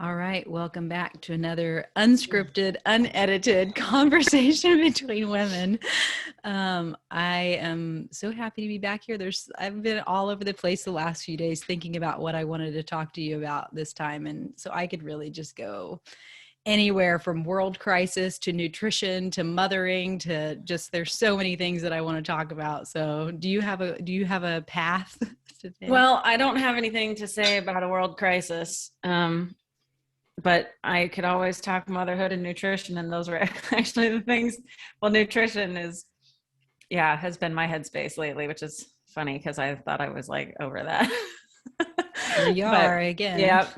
All right, welcome back to another unscripted, unedited conversation between women. I am so happy to be back here. I've been all over the place the last few days thinking about what I wanted to talk to you about this time, and so I could really just go anywhere from world crisis to nutrition to mothering to just there's so many things that I want to talk about. So, do you have a path today? Well, I don't have anything to say about a world crisis. But I could always talk motherhood and nutrition, and those were actually the things. Well, nutrition has been my headspace lately, which is funny because I thought I was like over that. Here you are again. Yeah.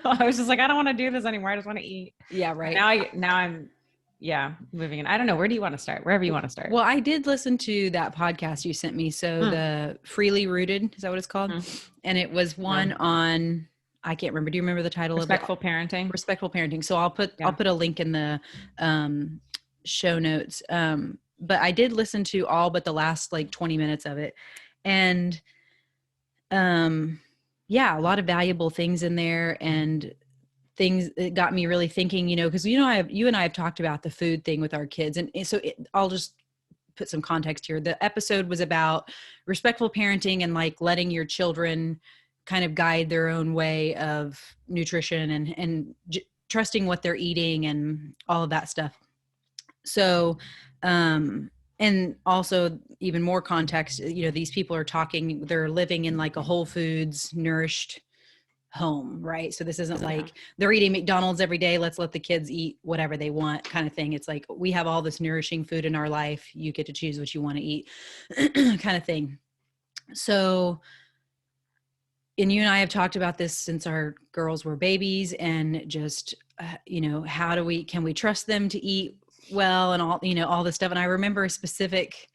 I was just like, I don't want to do this anymore. I just want to eat. Yeah, right. Now I'm moving in. I don't know. Where do you want to start? Wherever you want to start. Well, I did listen to that podcast you sent me. So the Freely Rooted, is that what it's called? And it was one on, I can't remember. Do you remember the title Respectful of it? Parenting. Respectful Parenting. So I'll put a link in the show notes. But I did listen to all but the last like 20 minutes of it. And a lot of valuable things in there and things that got me really thinking, because you and I have talked about the food thing with our kids. And so I'll just put some context here. The episode was about respectful parenting and like letting your children kind of guide their own way of nutrition and trusting what they're eating and all of that stuff. So, and also even more context, these people are talking, they're living in like a Whole Foods nourished home, right? So this isn't like they're eating McDonald's every day, let's let the kids eat whatever they want kind of thing. It's like, we have all this nourishing food in our life. You get to choose what you want to eat kind of thing. So, and you and I have talked about this since our girls were babies and just, can we trust them to eat well and all this stuff. And I remember a specific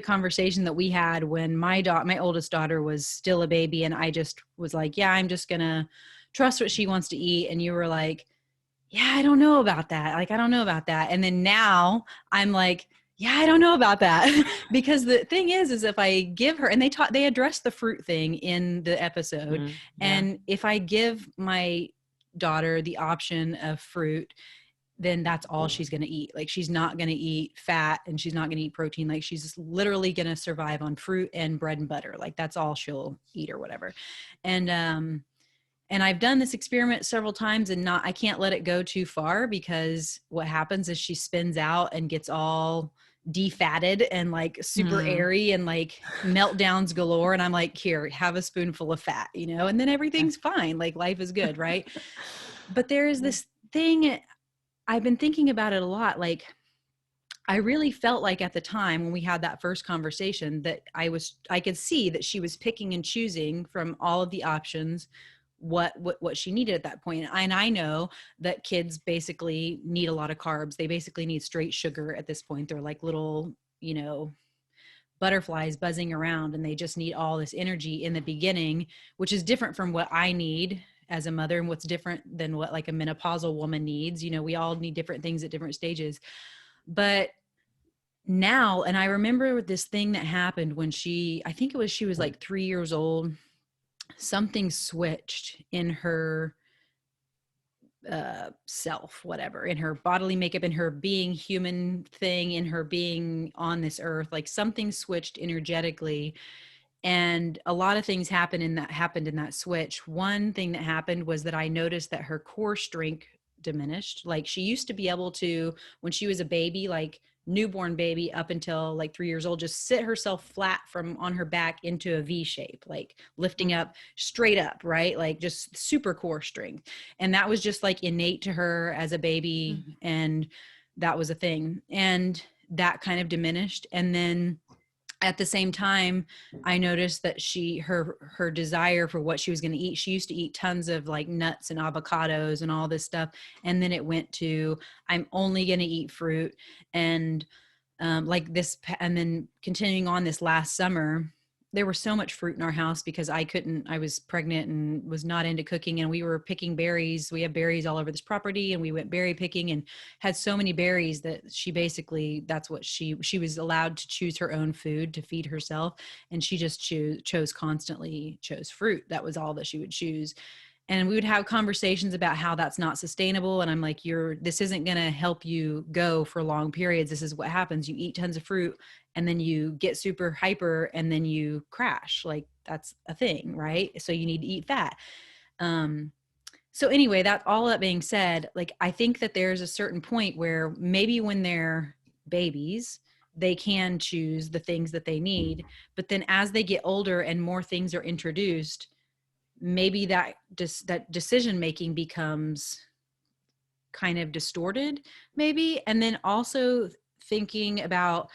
conversation that we had when my oldest daughter was still a baby. And I just was like, yeah, I'm just going to trust what she wants to eat. And you were like, yeah, I don't know about that. Like, I don't know about that. And then now I'm like, yeah, I don't know about that. Because the thing is if I give her, and they addressed the fruit thing in the episode. And if I give my daughter the option of fruit, then that's all she's going to eat. Like, she's not going to eat fat and she's not going to eat protein. Like, she's literally going to survive on fruit and bread and butter. Like, that's all she'll eat or whatever. And I've done this experiment several times and I can't let it go too far, because what happens is she spins out and gets all defatted and like super airy and like meltdowns galore. And I'm like, here, have a spoonful of fat, and then everything's fine. Like, life is good. Right. But there is this thing, I've been thinking about it a lot. Like, I really felt like at the time when we had that first conversation that I could see that she was picking and choosing from all of the options what she needed at that point. And I know that kids basically need a lot of carbs. They basically need straight sugar at this point. They're like little, butterflies buzzing around, and they just need all this energy in the beginning, which is different from what I need as a mother and what's different than what like a menopausal woman needs. We all need different things at different stages. But now, and I remember this thing that happened when she was like 3 years old. Something switched in her self, whatever, in her bodily makeup, in her being human thing, in her being on this earth. Like, something switched energetically. And a lot of things happened in that switch. One thing that happened was that I noticed that her core strength diminished. Like, she used to be able to, when she was a baby, like newborn baby up until like 3 years old, just sit herself flat from on her back into a V shape, like lifting up straight up, right? Like, just super core strength. And that was just like innate to her as a baby. And that was a thing. And that kind of diminished. And then at the same time, I noticed that her desire for what she was going to eat, she used to eat tons of like nuts and avocados and all this stuff. And then it went to, I'm only going to eat fruit. And like this, and then continuing on this last summer, there was so much fruit in our house because I was pregnant and was not into cooking, and we were picking berries. We have berries all over this property, and we went berry picking and had so many berries that that's what she was allowed to choose her own food to feed herself. And she just chose fruit. That was all that she would choose. and we would have conversations about how that's not sustainable. And I'm like, this isn't going to help you go for long periods. This is what happens. You eat tons of fruit and then you get super hyper and then you crash. Like that's a thing, right? So you need to eat fat. So anyway, all that being said, like, I think that there's a certain point where maybe when they're babies, they can choose the things that they need. But then as they get older and more things are introduced, maybe that decision-making becomes kind of distorted maybe. And then also thinking about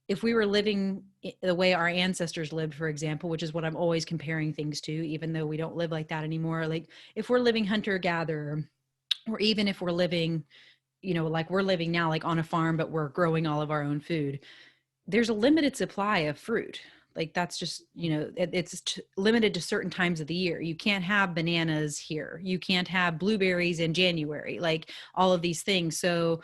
if we were living the way our ancestors lived, for example, which is what I'm always comparing things to, even though we don't live like that anymore. Like if we're living hunter-gatherer, or even if we're living, like we're living now, like on a farm, but we're growing all of our own food, there's a limited supply of fruit. Like that's just, it's limited to certain times of the year. You can't have bananas here. You can't have blueberries in January, like all of these things. So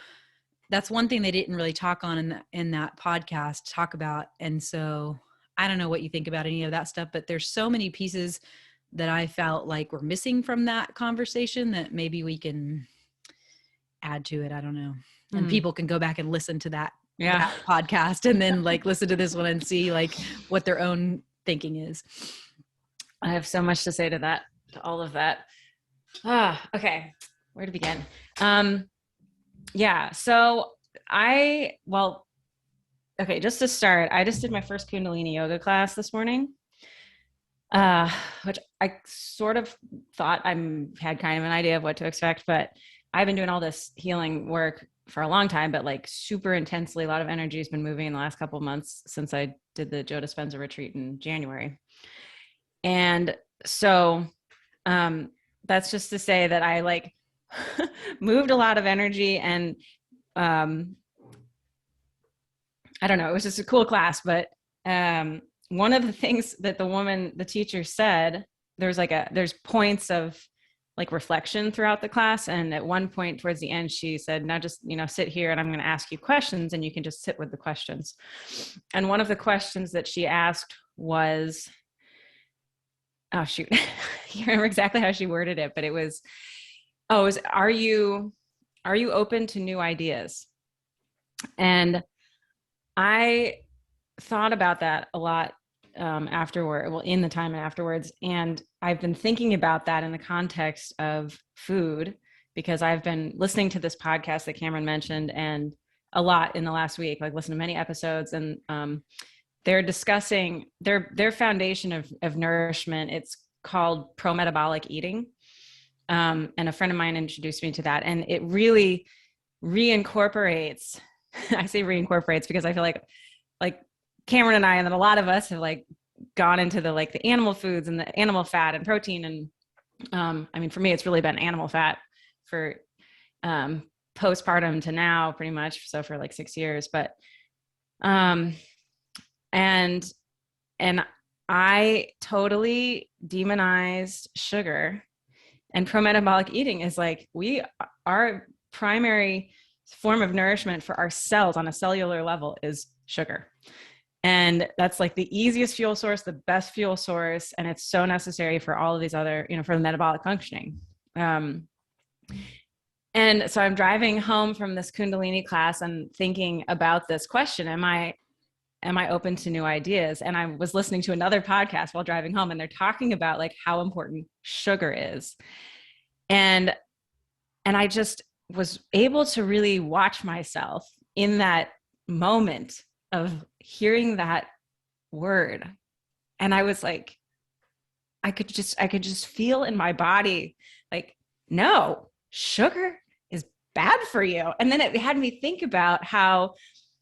that's one thing they didn't really talk on in that podcast, talk about. And so I don't know what you think about any of that stuff, but there's so many pieces that I felt like were missing from that conversation that maybe we can add to it. I don't know. And people can go back and listen to that podcast and then like listen to this one and see like what their own thinking is. I have so much to say to that, to all of that. Okay. Where to begin? So just to start, I just did my first Kundalini yoga class this morning, which I sort of thought had kind of an idea of what to expect, but I've been doing all this healing work for a long time, but like super intensely. A lot of energy has been moving in the last couple of months since I did the Joe Dispenza retreat in January. And so that's just to say that I like moved a lot of energy, and I don't know, it was just a cool class. But one of the things that the teacher said, there's points of like reflection throughout the class. And at one point towards the end, she said, now just, sit here and I'm going to ask you questions and you can just sit with the questions. And one of the questions that she asked was, oh shoot, I can't remember exactly how she worded it, but it was, are you open to new ideas? And I thought about that a lot in the time and afterwards. And I've been thinking about that in the context of food, because I've been listening to this podcast that Cameron mentioned and a lot in the last week, like listened to many episodes, and they're discussing their foundation of nourishment. It's called pro-metabolic eating. And a friend of mine introduced me to that, and it really reincorporates, I say reincorporates because I feel like Cameron and I, and then a lot of us have like gone into the animal foods and the animal fat and protein. And for me, it's really been animal fat for postpartum to now pretty much. So for like 6 years, but, and I totally demonized sugar, and pro-metabolic eating is like, our primary form of nourishment for our cells on a cellular level is sugar. And that's like the easiest fuel source, the best fuel source. And it's so necessary for all of these other, for the metabolic functioning. And so I'm driving home from this Kundalini class and thinking about this question. Am I open to new ideas? And I was listening to another podcast while driving home, and they're talking about like how important sugar is. And I just was able to really watch myself in that moment of hearing that word. And I was like, I could just feel in my body, like, no, sugar is bad for you. And then it had me think about how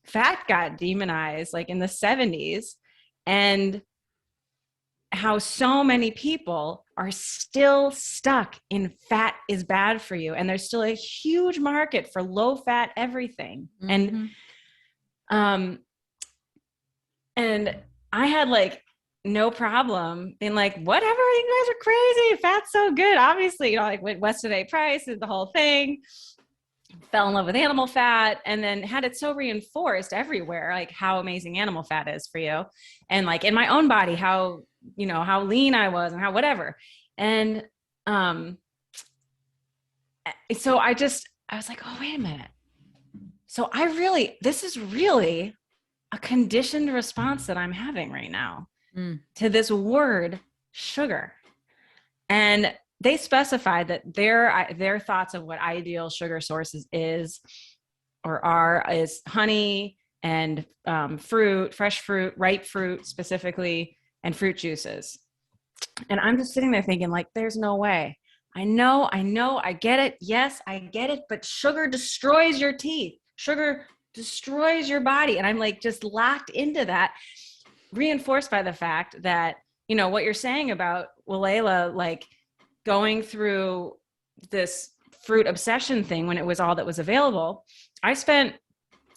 fat got demonized like in the 70s, and how so many people are still stuck in fat is bad for you. And there's still a huge market for low fat everything. Mm-hmm. And I had like no problem being like, whatever, you guys are crazy. Fat's so good. Obviously, like went West Today Price and the whole thing, fell in love with animal fat, and then had it so reinforced everywhere, like how amazing animal fat is for you. And like in my own body, how lean I was and how whatever. And um, so I was like, oh, wait a minute. So this is really a conditioned response that I'm having right now to this word sugar. And they specified that their thoughts of what ideal sugar sources is honey and fruit, fresh fruit, ripe fruit specifically, and fruit juices. And I'm just sitting there thinking, like, there's no way. I know, I get it. Yes, I get it. But sugar destroys your teeth. Sugar destroys your body. And I'm like just locked into that, reinforced by the fact that, you know, what you're saying about Walela, like going through this fruit obsession thing when it was all that was available. I spent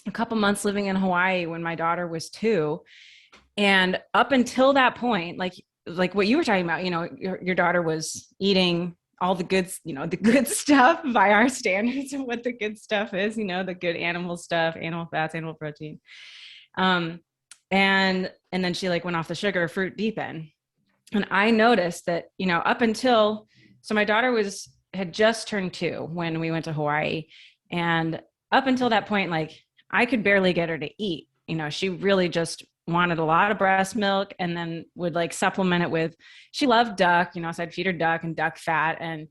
a couple months living in Hawaii when my daughter was 2. And up until that point, like what you were talking about, you know, your daughter was eating all the good, you know, the good stuff by our standards of what the good stuff is, you know, the good animal stuff, animal fats, animal protein. And then she like went off the sugar fruit deep end. And I noticed that, you know, so my daughter had just turned 2 when we went to Hawaii. And up until that point, like I could barely get her to eat. You know, she really just wanted a lot of breast milk and then would like supplement it with, she loved duck, you know, so I'd feed her duck and duck fat. And,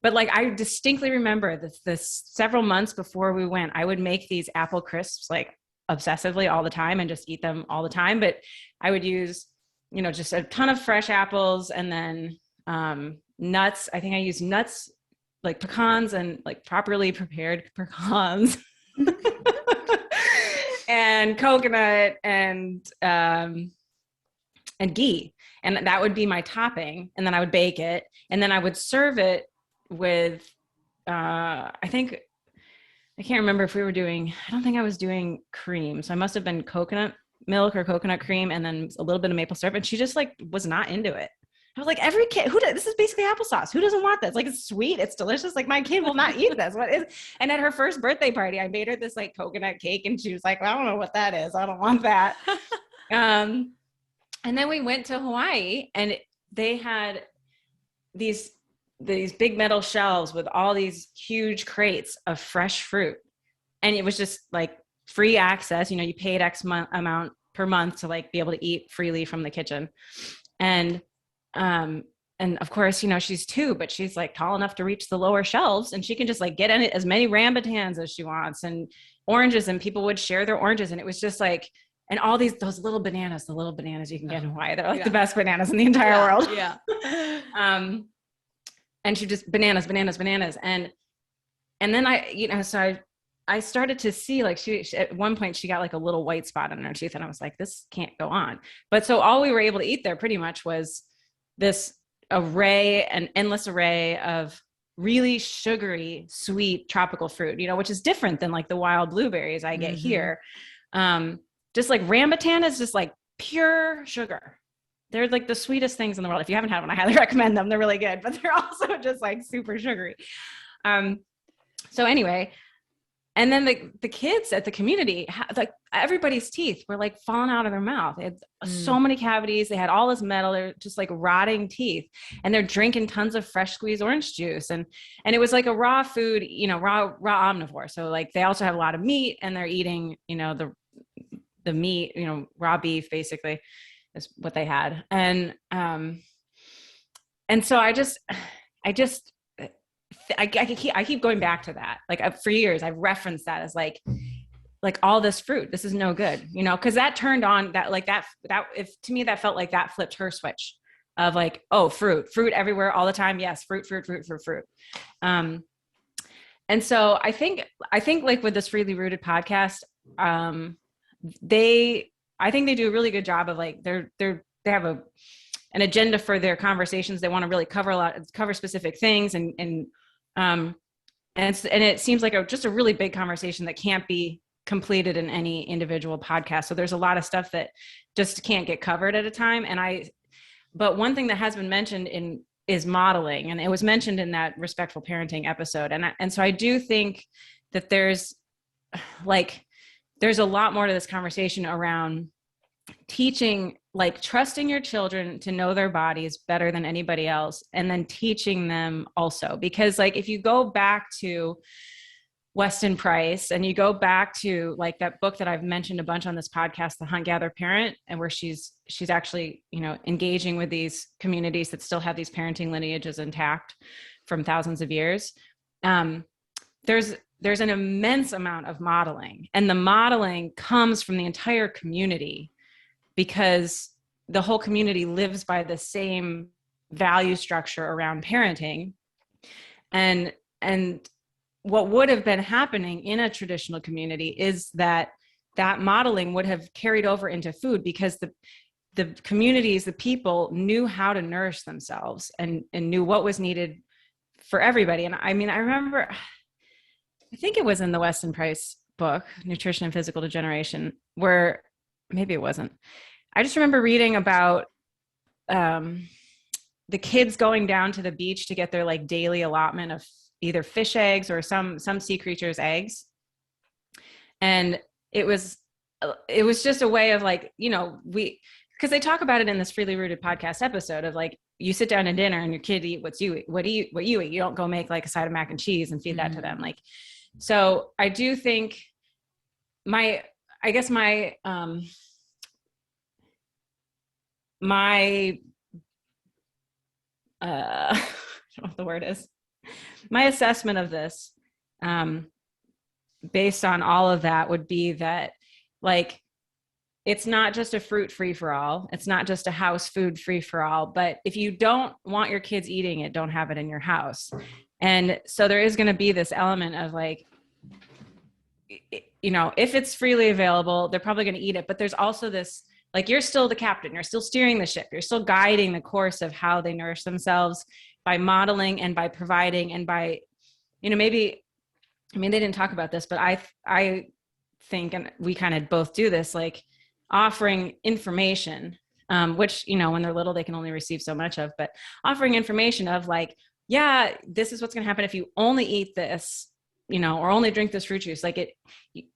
but like, I distinctly remember this several months before we went, I would make these apple crisps, like obsessively all the time and just eat them all the time. But I would use, you know, just a ton of fresh apples and then, nuts. I think I used nuts, like pecans and like properly prepared pecans. And coconut and ghee. And that would be my topping. And then I would bake it. And then I would serve it with, I can't remember if I don't think I was doing cream. So I must've been coconut milk or coconut cream and then a little bit of maple syrup. And she just like was not into it. I was like, every kid, this is basically applesauce. Who doesn't want this? Like, it's sweet. It's delicious. Like, my kid will not eat this. What is? And at her first birthday party, I made her this like coconut cake and she was like, well, I don't know what that is. I don't want that. And then we went to Hawaii and they had these big metal shelves with all these huge crates of fresh fruit. And it was just like free access. You know, you paid X amount per month to like be able to eat freely from the kitchen. And of course, you know, she's 2, but she's like tall enough to reach the lower shelves and she can just like get in it as many rambutans as she wants and oranges, and people would share their oranges. And it was just like, and all those the little bananas you can get in Hawaii. They're like the best bananas in the entire world. Yeah. And she just bananas. And then I started to see like she at one point she got like a little white spot on her tooth and I was like, this can't go on. But so all we were able to eat there pretty much was this endless array of really sugary, sweet tropical fruit, you know, which is different than like the wild blueberries I get here. Just like rambutan is just like pure sugar. They're like the sweetest things in the world. If you haven't had one, I highly recommend them. They're really good, but they're also just like super sugary. So anyway, and then the kids at the community, like everybody's teeth were like falling out of their mouth. They had so many cavities. They had all this metal. They're just like rotting teeth, and they're drinking tons of fresh squeezed orange juice. And it was like a raw food, you know, raw omnivore. So like they also have a lot of meat, and they're eating, you know, the meat, you know, raw beef basically is what they had. And so I keep going back to that. Like for years, I've referenced that as like all this fruit, this is no good, you know, cause that turned on that, like that if to me, that felt like that flipped her switch of like, oh, fruit everywhere all the time. Yes. Fruit. And so I think like with this Freely Rooted podcast, I think they do a really good job of like, they have an agenda for their conversations. They want to really cover specific things and it seems like just a really big conversation that can't be completed in any individual podcast. So there's a lot of stuff that just can't get covered at a time. But one thing that has been mentioned is modeling, and it was mentioned in that respectful parenting episode. And so I do think that there's a lot more to this conversation around teaching like trusting your children to know their bodies better than anybody else, and then teaching them also. Because like, if you go back to Weston Price and you go back to like that book that I've mentioned a bunch on this podcast, The Hunt Gather Parent, and where she's actually, you know, engaging with these communities that still have these parenting lineages intact from thousands of years. There's an immense amount of modeling, and the modeling comes from the entire community, because the whole community lives by the same value structure around parenting. And what would have been happening in a traditional community is that modeling would have carried over into food, because the communities, the people knew how to nourish themselves and knew what was needed for everybody. And I mean, I remember, I think it was in the Weston Price book, Nutrition and Physical Degeneration, where maybe it wasn't. I just remember reading about the kids going down to the beach to get their like daily allotment of either fish eggs or some sea creatures' eggs. And it was just a way of like, you know, because they talk about it in this Freely Rooted podcast episode of like, you sit down to dinner and your kid eat what you eat. You don't go make like a side of mac and cheese and feed that to them. Like, so I do think my I don't know what the word is. My assessment of this, based on all of that, would be that like, it's not just a fruit free for all. It's not just a house food free for all. But if you don't want your kids eating it, don't have it in your house. And so there is going to be this element of like, you know, if it's freely available, they're probably going to eat it. But there's also this, like, you're still the captain. You're still steering the ship. You're still guiding the course of how they nourish themselves by modeling and by providing and by, you know, maybe, I mean, they didn't talk about this, but I think, and we kind of both do this, like offering information, which, you know, when they're little, they can only receive so much of, but offering information of like, yeah, this is what's going to happen if you only eat this, you know, or only drink this fruit juice. Like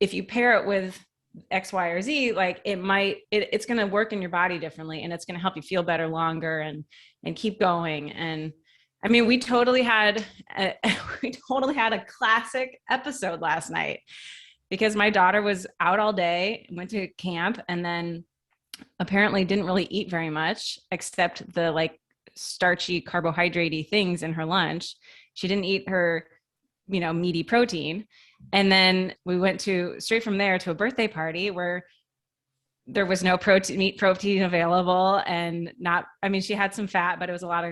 if you pair it with X, Y, or Z, like it's going to work in your body differently, and it's going to help you feel better longer and keep going. And I mean, we totally had a classic episode last night, because my daughter was out all day, went to camp, and then apparently didn't really eat very much except the like starchy, carbohydrate-y things in her lunch. She didn't eat her, you know, meaty protein. And then we went straight from there to a birthday party where there was no meat protein available, and she had some fat, but it was a lot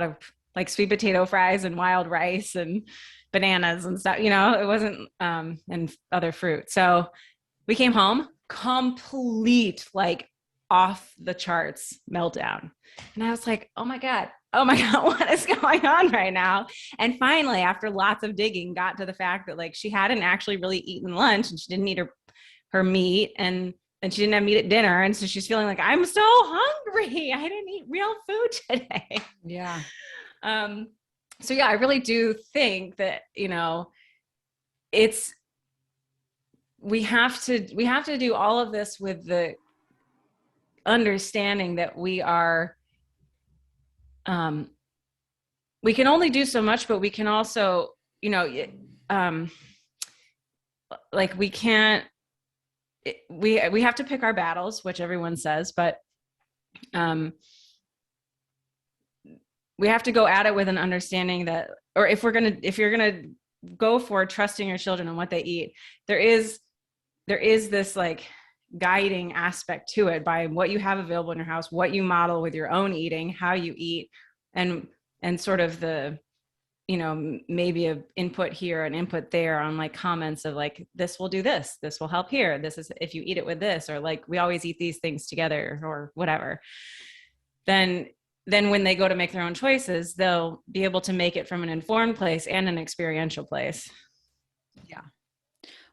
of like sweet potato fries and wild rice and bananas and stuff, you know, it wasn't, and other fruit. So we came home, complete, like off the charts meltdown. And I was like, oh my God, what is going on right now? And finally, after lots of digging, got to the fact that like she hadn't actually really eaten lunch, and she didn't eat her meat, and she didn't have meat at dinner. And so she's feeling like, I'm so hungry. I didn't eat real food today. Yeah. So yeah, I really do think that, you know, we have to do all of this with the understanding that we can only do so much, but we can also, you know, like we can't, we have to pick our battles, which everyone says, but, we have to go at it with an understanding that, or if you're going to go for trusting your children and what they eat, there is this like guiding aspect to it by what you have available in your house, what you model with your own eating, how you eat, and sort of the, you know, maybe an input here, an input there on like comments of like, this will do this will help here. This is, if you eat it with this, or like, we always eat these things together, or whatever. Then when they go to make their own choices, they'll be able to make it from an informed place and an experiential place. Yeah.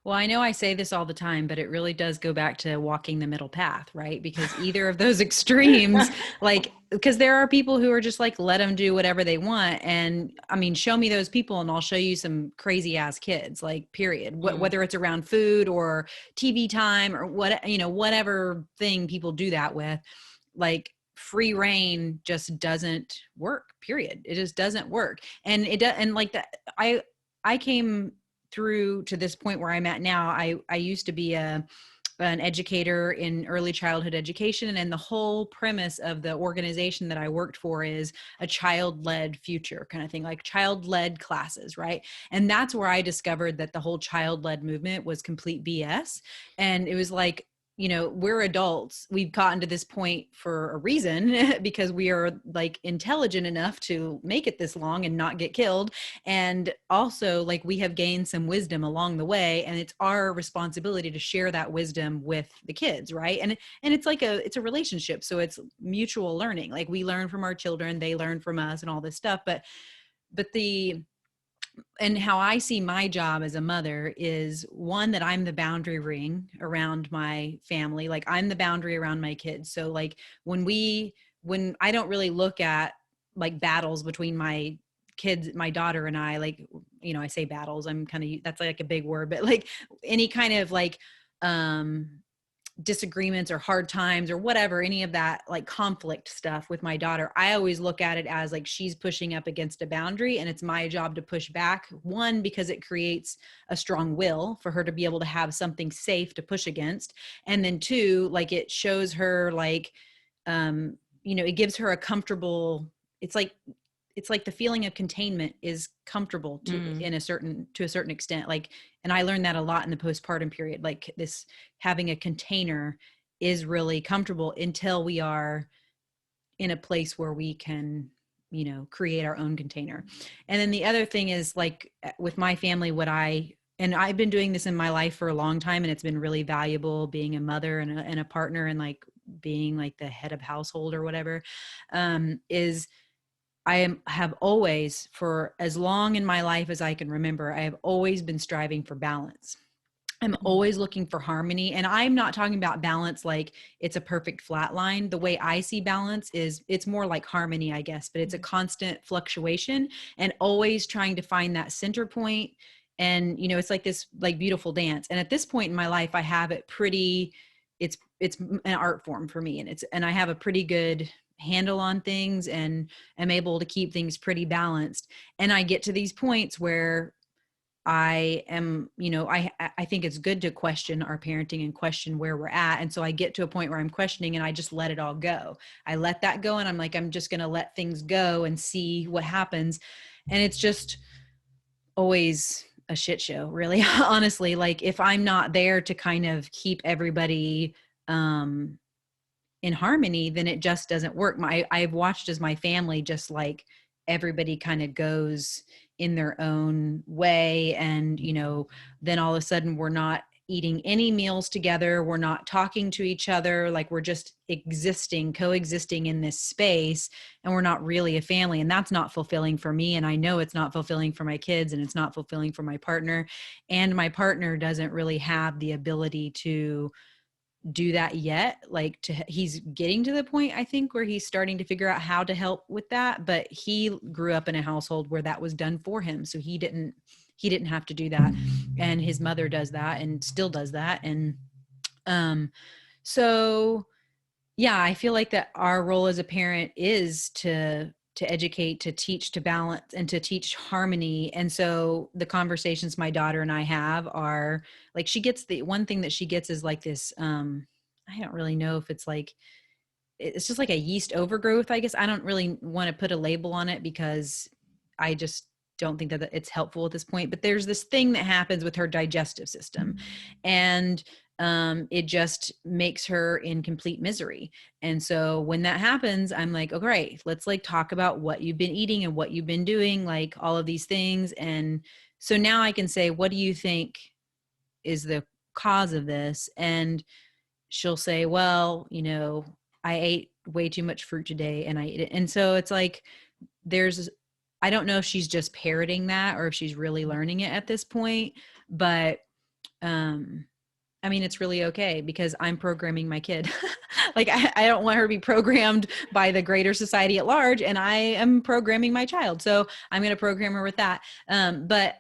Well, I know I say this all the time, but it really does go back to walking the middle path, right? Because either of those extremes, like, because there are people who are just like, let them do whatever they want. And I mean, show me those people and I'll show you some crazy ass kids, like, period. Whether it's around food or TV time or what, you know, whatever thing people do that with. like free reign just doesn't work, period. It just doesn't work. And it does. And like that, I came through to this point where I'm at now. I used to be an educator in early childhood education. And the whole premise of the organization that I worked for is a child-led future kind of thing, like child-led classes, right? And that's where I discovered that the whole child-led movement was complete BS. And it was like, we're adults. We've gotten to this point for a reason because we are like intelligent enough to make it this long and not get killed. And also like we have gained some wisdom along the way, and it's our responsibility to share that wisdom with the kids. Right. And it's like it's a relationship. So it's mutual learning. Like we learn from our children, they learn from us and all this stuff. But and how I see my job as a mother is one, that I'm the boundary ring around my family. Like I'm the boundary around my kids. So like when I don't really look at like battles between my kids, my daughter and I, like, I say battles, I'm kind of, that's like a big word, but like any kind of like, disagreements or hard times or whatever, any of that like conflict stuff with my daughter, I always look at it as like she's pushing up against a boundary and it's my job to push back. One, because it creates a strong will for her to be able to have something safe to push against. And then two, like it shows her like, it gives her a comfortable, it's like the feeling of containment is comfortable to a certain extent. Like, and I learned that a lot in the postpartum period, like this having a container is really comfortable until we are in a place where we can, create our own container. And then the other thing is like with my family, and I've been doing this in my life for a long time, and it's been really valuable being a mother and a partner and like being like the head of household or whatever, is have always, for as long in my life as I can remember, I have always been striving for balance. I'm always looking for harmony. And I'm not talking about balance like it's a perfect flat line. The way I see balance is it's more like harmony, I guess, but it's a constant fluctuation and always trying to find that center point. And, it's like this like beautiful dance. And at this point in my life, I have it pretty, it's an art form for me. And I have a pretty good handle on things and am able to keep things pretty balanced. And I get to these points where I am, I think it's good to question our parenting and question where we're at. And so I get to a point where I'm questioning and I just let it all go. I let that go. And I'm like, I'm just going to let things go and see what happens. And it's just always a shit show, really, honestly. Like if I'm not there to kind of keep everybody, in harmony, then it just doesn't work. I've watched as my family, just like everybody kind of goes in their own way. And, then all of a sudden we're not eating any meals together. We're not talking to each other. Like we're just coexisting in this space, and we're not really a family. And that's not fulfilling for me. And I know it's not fulfilling for my kids, and it's not fulfilling for my partner. And my partner doesn't really have the ability to do that yet. Like he's getting to the point, I think, where he's starting to figure out how to help with that. But he grew up in a household where that was done for him. So he didn't have to do that. And his mother does that and still does that. And, so yeah, I feel like that our role as a parent is to educate, to teach, to balance, and to teach harmony. And so the conversations my daughter and I have are like, she gets the one thing that she gets is like this, I don't really know if it's like, it's just like a yeast overgrowth, I guess. I don't really want to put a label on it because I just don't think that it's helpful at this point, but there's this thing that happens with her digestive system, and it just makes her in complete misery. And so when that happens, I'm like, oh, great, let's like talk about what you've been eating and what you've been doing, like all of these things. And so now I can say, what do you think is the cause of this? And she'll say, well, I ate way too much fruit today and I ate it. And so it's like, I don't know if she's just parroting that or if she's really learning it at this point, but, I mean, it's really okay because I'm programming my kid. Like I don't want her to be programmed by the greater society at large, and I am programming my child. So I'm going to program her with that. But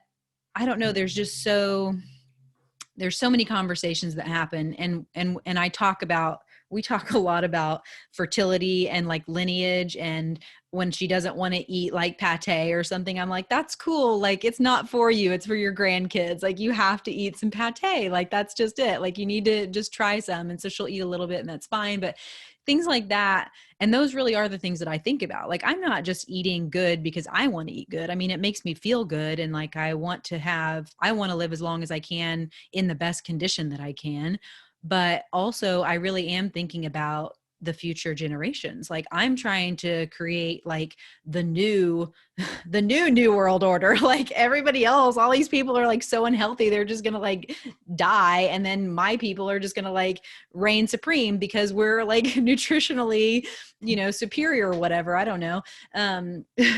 I don't know. There's so many conversations that happen, and I talk about we talk a lot about fertility and like lineage, and when she doesn't want to eat like pate or something, I'm like, that's cool. Like, it's not for you. It's for your grandkids. Like, you have to eat some pate. Like, that's just it. Like, you need to just try some. And so she'll eat a little bit and that's fine. But things like that. And those really are the things that I think about. Like, I'm not just eating good because I want to eat good. I mean, it makes me feel good. And like, I want to live as long as I can in the best condition that I can. But also, I really am thinking about the future generations. Like, I'm trying to create like the new new world order. Like, everybody else, all these people are like so unhealthy, they're just gonna like die, and then my people are just gonna like reign supreme because we're like nutritionally, superior or whatever. I don't know.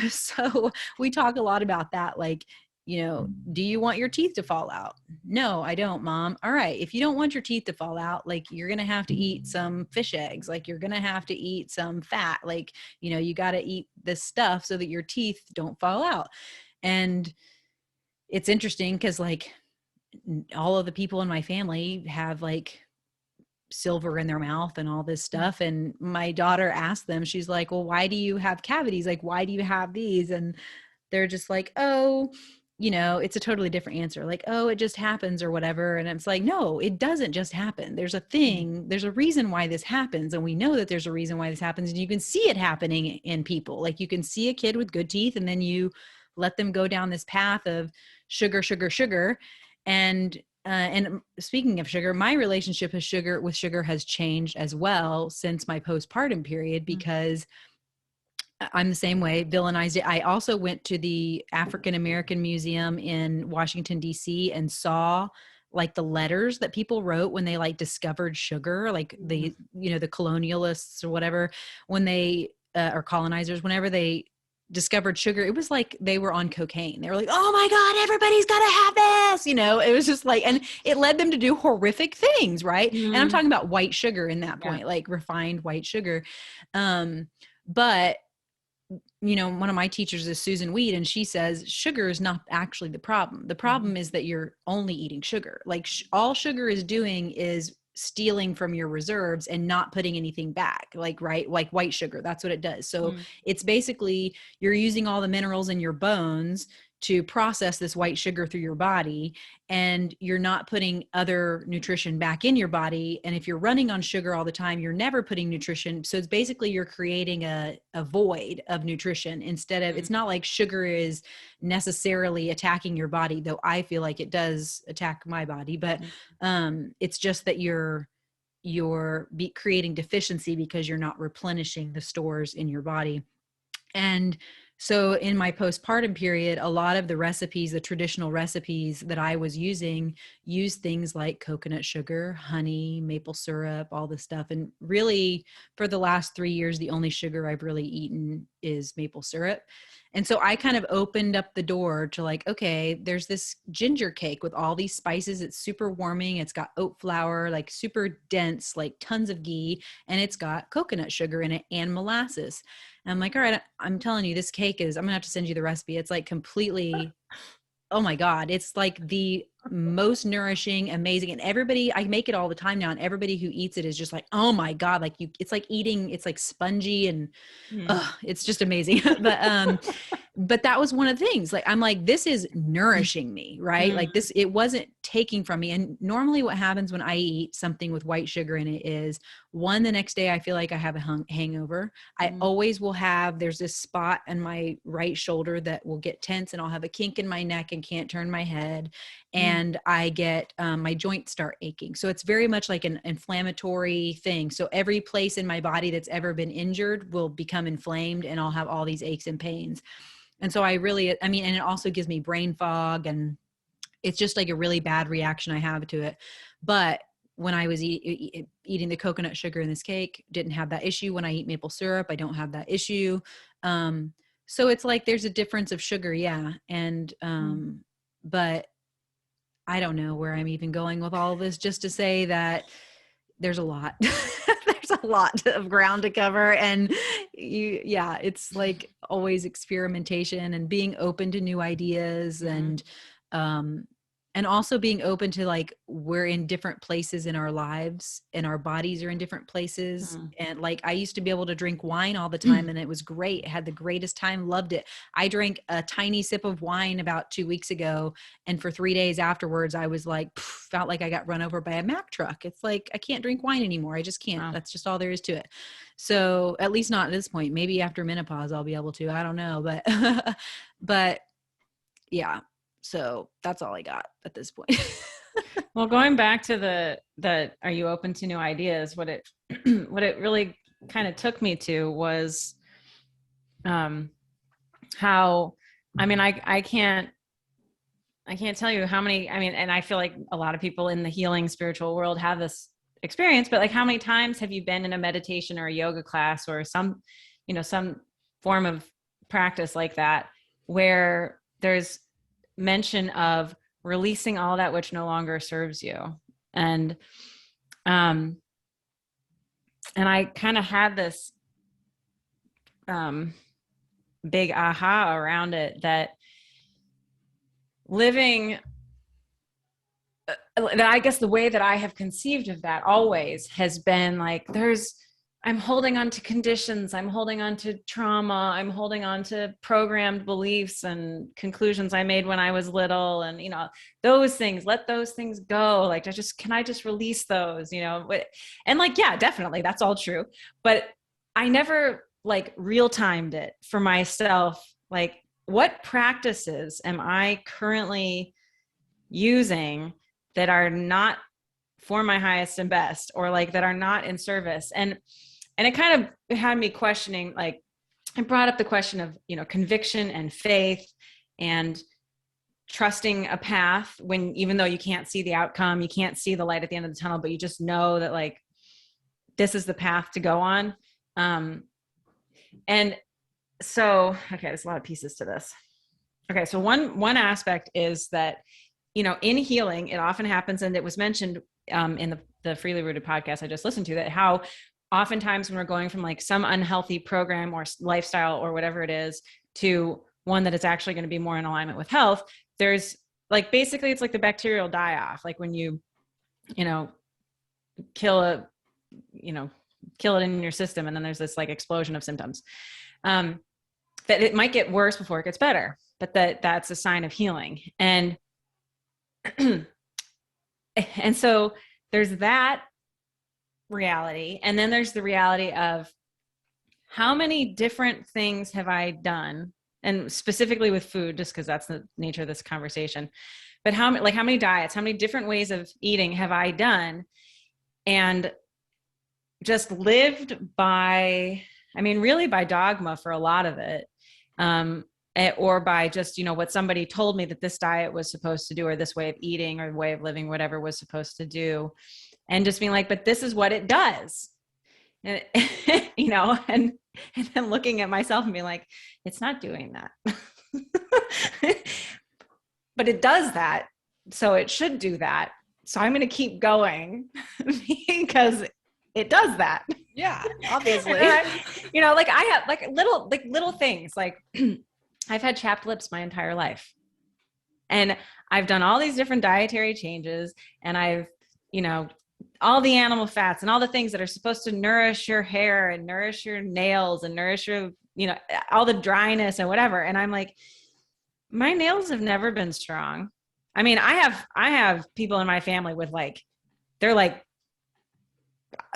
So we talk a lot about that. Like, do you want your teeth to fall out? No, I don't, Mom. All right. If you don't want your teeth to fall out, like, you're going to have to eat some fish eggs. Like, you're going to have to eat some fat. Like, you got to eat this stuff so that your teeth don't fall out. And it's interesting because like all of the people in my family have like silver in their mouth and all this stuff. And my daughter asked them, she's like, well, why do you have cavities? Like, why do you have these? And they're just like, oh, it's a totally different answer. Like, oh, it just happens or whatever. And it's like, no, it doesn't just happen. There's a thing, there's a reason why this happens. And we know that there's a reason why this happens. And you can see it happening in people. Like, you can see a kid with good teeth and then you let them go down this path of sugar, sugar, sugar. And speaking of sugar, my relationship with sugar has changed as well since my postpartum period, because I'm the same way. Villainized it. I also went to the African American Museum in Washington, D.C. and saw like the letters that people wrote when they like discovered sugar, like the colonialists or whatever, when they, or colonizers, whenever they discovered sugar, it was like they were on cocaine. They were like, oh my God, everybody's got to have this. It was just like, and it led them to do horrific things. Right. And I'm talking about white sugar in that point, like refined white sugar. But one of my teachers is Susan Weed, and she says sugar is not actually the problem. The problem is that you're only eating sugar. Like, all sugar is doing is stealing from your reserves and not putting anything back. Like, right, like white sugar, that's what it does. So it's basically you're using all the minerals in your bones to process this white sugar through your body, and you're not putting other nutrition back in your body. And if you're running on sugar all the time, you're never putting nutrition. So it's basically you're creating a void of nutrition instead of, it's not like sugar is necessarily attacking your body, though I feel like it does attack my body, but it's just that you're creating deficiency because you're not replenishing the stores in your body. And so in my postpartum period, a lot of the recipes, the traditional recipes that I was using, used things like coconut sugar, honey, maple syrup, all this stuff. And really, for the last 3 years, the only sugar I've really eaten is maple syrup. And so I kind of opened up the door to like, okay, there's this ginger cake with all these spices. It's super warming. It's got oat flour, like super dense, like tons of ghee, and it's got coconut sugar in it and molasses. And I'm like, all right, I'm telling you, this cake is, I'm gonna have to send you the recipe. It's like completely, oh my God, it's like the most nourishing, amazing. And everybody, I make it all the time now, and everybody who eats it is just like, oh my God, like it's like eating, it's like spongy and it's just amazing. But that was one of the things, like, I'm like, this is nourishing me, right? Like this, it wasn't taking from me. And normally what happens when I eat something with white sugar in it is, one, the next day I feel like I have a hangover. I always will have, there's this spot in my right shoulder that will get tense, and I'll have a kink in my neck and can't turn my head. And I get, my joints start aching. So it's very much like an inflammatory thing. So every place in my body that's ever been injured will become inflamed, and I'll have all these aches and pains. And so and it also gives me brain fog, and it's just like a really bad reaction I have to it. But when I was eating the coconut sugar in this cake, didn't have that issue. When I eat maple syrup, I don't have that issue. So it's like, there's a difference of sugar. Yeah. And, but I don't know where I'm even going with all of this, just to say that there's a lot. There's a lot of ground to cover. And it's like always experimentation and being open to new ideas. And And also being open to like, we're in different places in our lives and our bodies are in different places. Mm. And like, I used to be able to drink wine all the time and it was great. Had the greatest time, loved it. I drank a tiny sip of wine about 2 weeks ago. And for 3 days afterwards, I was like, felt like I got run over by a Mack truck. It's like, I can't drink wine anymore. I just can't. Wow. That's just all there is to it. So at least not at this point. Maybe after menopause, I'll be able to, I don't know, but, but yeah. So that's all I got at this point. Well, going back to the are you open to new ideas? What it what it really kind of took me to was how, I mean, I can't tell you how many, I mean, and I feel like a lot of people in the healing spiritual world have this experience, but like how many times have you been in a meditation or a yoga class or some, you know, some form of practice like that, where there's mention of releasing all that which no longer serves you. And I kind of had this big aha around it, that living that I guess the way that I have conceived of that always has been like, I'm holding on to conditions, I'm holding on to trauma, I'm holding on to programmed beliefs and conclusions I made when I was little. And, you know, those things, let those things go. Like, can I just release those, you know? And like, yeah, definitely. That's all true. But I never like real timed it for myself. Like, what practices am I currently using that are not for my highest and best, or like that are not in service? And it kind of had me questioning, like, I brought up the question of, you know, conviction and faith and trusting a path when, even though you can't see the outcome, you can't see the light at the end of the tunnel, but you just know that like, this is the path to go on. And so, okay, there's a lot of pieces to this. Okay. So one aspect is that, you know, in healing, it often happens, and it was mentioned in the Freely Rooted podcast I just listened to, that how oftentimes when we're going from like some unhealthy program or lifestyle or whatever it is to one that is actually going to be more in alignment with health, there's like, basically it's like the bacterial die off. Like when you know, kill it in your system, and then there's this like explosion of symptoms, that it might get worse before it gets better, but that's a sign of healing. And and so there's that reality. And then there's the reality of how many different things have I done, and specifically with food, just because that's the nature of this conversation, but how many diets, how many different ways of eating have I done, and just lived by, I mean, really by dogma for a lot of it. Or by just, you know, what somebody told me that this diet was supposed to do, or this way of eating or way of living, whatever was supposed to do. And just being like, but this is what it does. And, you know, and then looking at myself and being like, it's not doing that. But it does that. So it should do that. So I'm going to keep going because it does that. Yeah, obviously. You know, like I have like little things, like I've had chapped lips my entire life, and I've done all these different dietary changes, and I've, you know, all the animal fats and all the things that are supposed to nourish your hair and nourish your nails and nourish your, you know, all the dryness and whatever. And I'm like, my nails have never been strong. I mean, I have people in my family with like, they're like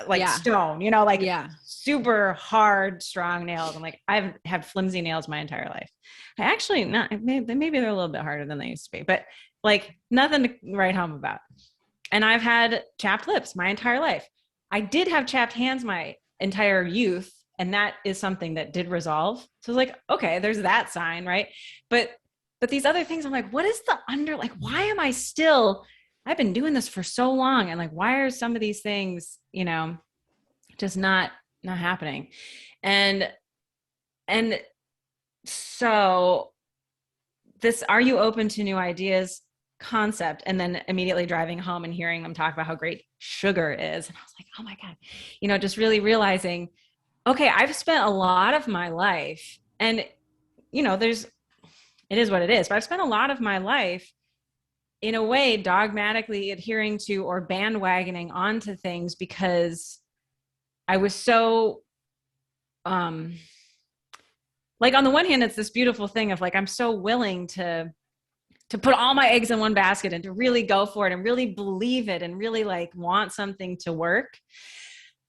yeah. Stone, you know, like yeah. Super hard, strong nails. I'm like, I've had flimsy nails my entire life. I actually maybe they're a little bit harder than they used to be, but like nothing to write home about. And I've had chapped lips my entire life. I did have chapped hands my entire youth, and that is something that did resolve. So it's like, okay, there's that sign, right? But these other things, I'm like, what is the like, why am I still, I've been doing this for so long, and like, why are some of these things, you know, just not happening? And so this, are you open to new ideas concept, and then immediately driving home and hearing them talk about how great sugar is. And I was like, oh my God, you know, just really realizing, okay, I've spent a lot of my life, and, you know, it is what it is, but I've spent a lot of my life in a way, dogmatically adhering to or bandwagoning onto things because I was so, like, on the one hand, it's this beautiful thing of like, I'm so willing to put all my eggs in one basket and to really go for it and really believe it and really like want something to work.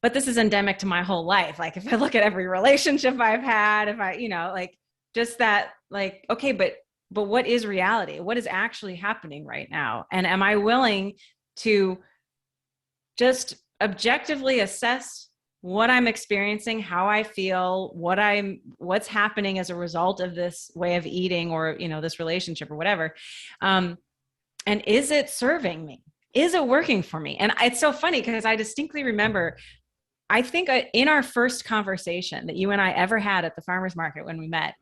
But this is endemic to my whole life. Like if I look at every relationship I've had, if I, like just that, like, okay, but what is reality? What is actually happening right now? And am I willing to just objectively assess what I'm experiencing, how I feel, what's happening as a result of this way of eating or, this relationship or whatever. And is it serving me? Is it working for me? And it's so funny because I distinctly remember, I think in our first conversation that you and I ever had at the farmer's market when we met,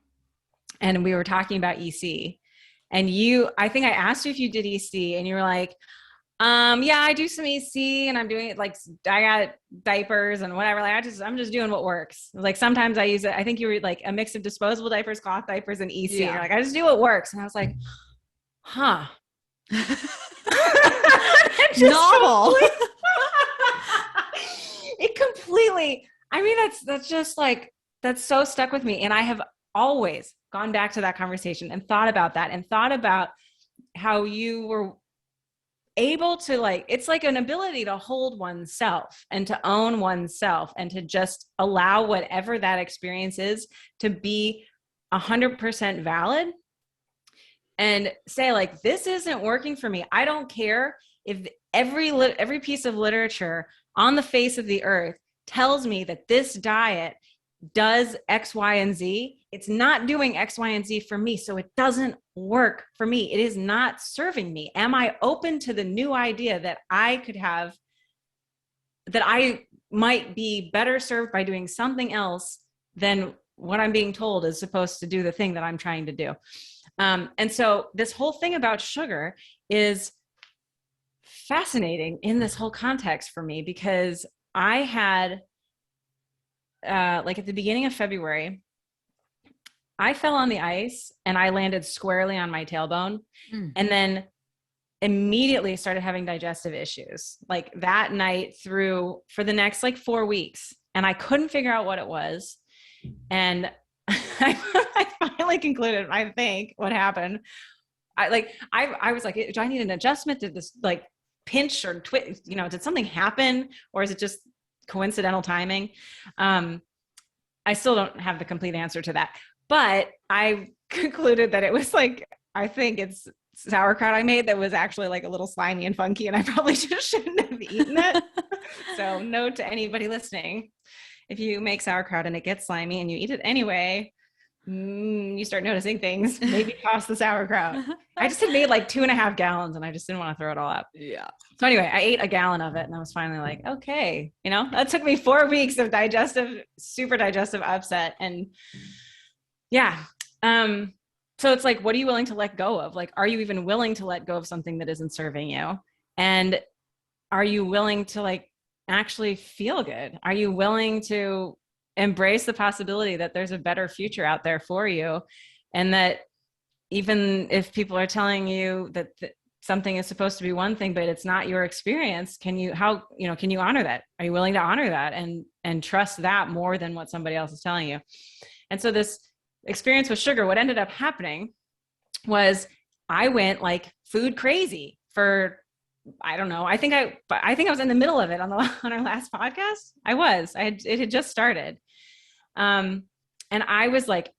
and we were talking about EC, and I think I asked you if you did EC, and you were like, yeah, I do some EC and I'm doing it. Like I got diapers and whatever. Like I'm just doing what works. Like sometimes I use it. I think you were like a mix of disposable diapers, cloth diapers, and EC. Yeah. And you're like, I just do what works. And I was like, huh. Novel. It completely, I mean, that's just like, that's so stuck with me. And I have always gone back to that conversation and thought about that and thought about how you were able to, like, it's like an ability to hold oneself and to own oneself and to just allow whatever that experience is to be 100% valid and say like, this isn't working for me. I don't care if every piece of literature on the face of the earth tells me that this diet does X, Y, and Z. It's not doing X, Y, and Z for me. So it doesn't work for me. It is not serving me. Am I open to the new idea that I could have, that I might be better served by doing something else than what I'm being told is supposed to do the thing that I'm trying to do? And so this whole thing about sugar is fascinating in this whole context for me, because I had, like at the beginning of February, I fell on the ice and I landed squarely on my tailbone, and then immediately started having digestive issues like that night through for the next like 4 weeks. And I couldn't figure out what it was. And I finally concluded, I think what happened, I was like, do I need an adjustment? Did this like pinch or twist, did something happen, or is it just coincidental timing? I still don't have the complete answer to that, but I concluded that it was like, I think it's sauerkraut I made that was actually like a little slimy and funky, and I probably just shouldn't have eaten it. So note to anybody listening, if you make sauerkraut and it gets slimy and you eat it anyway, you start noticing things, maybe toss the sauerkraut. I just had made like 2.5 gallons and I just didn't want to throw it all out. Yeah. So anyway, I ate a gallon of it and I was finally like, okay, that took me 4 weeks of super digestive upset. And yeah. So it's like, what are you willing to let go of? Like, are you even willing to let go of something that isn't serving you? And are you willing to like actually feel good? Are you willing to embrace the possibility that there's a better future out there for you? And that even if people are telling you that something is supposed to be one thing, but it's not your experience, can you honor that? Are you willing to honor that and trust that more than what somebody else is telling you? And so this experience with sugar, what ended up happening was I went like food crazy for, I don't know. I think I was in the middle of it on our last podcast. It had just started. And I was like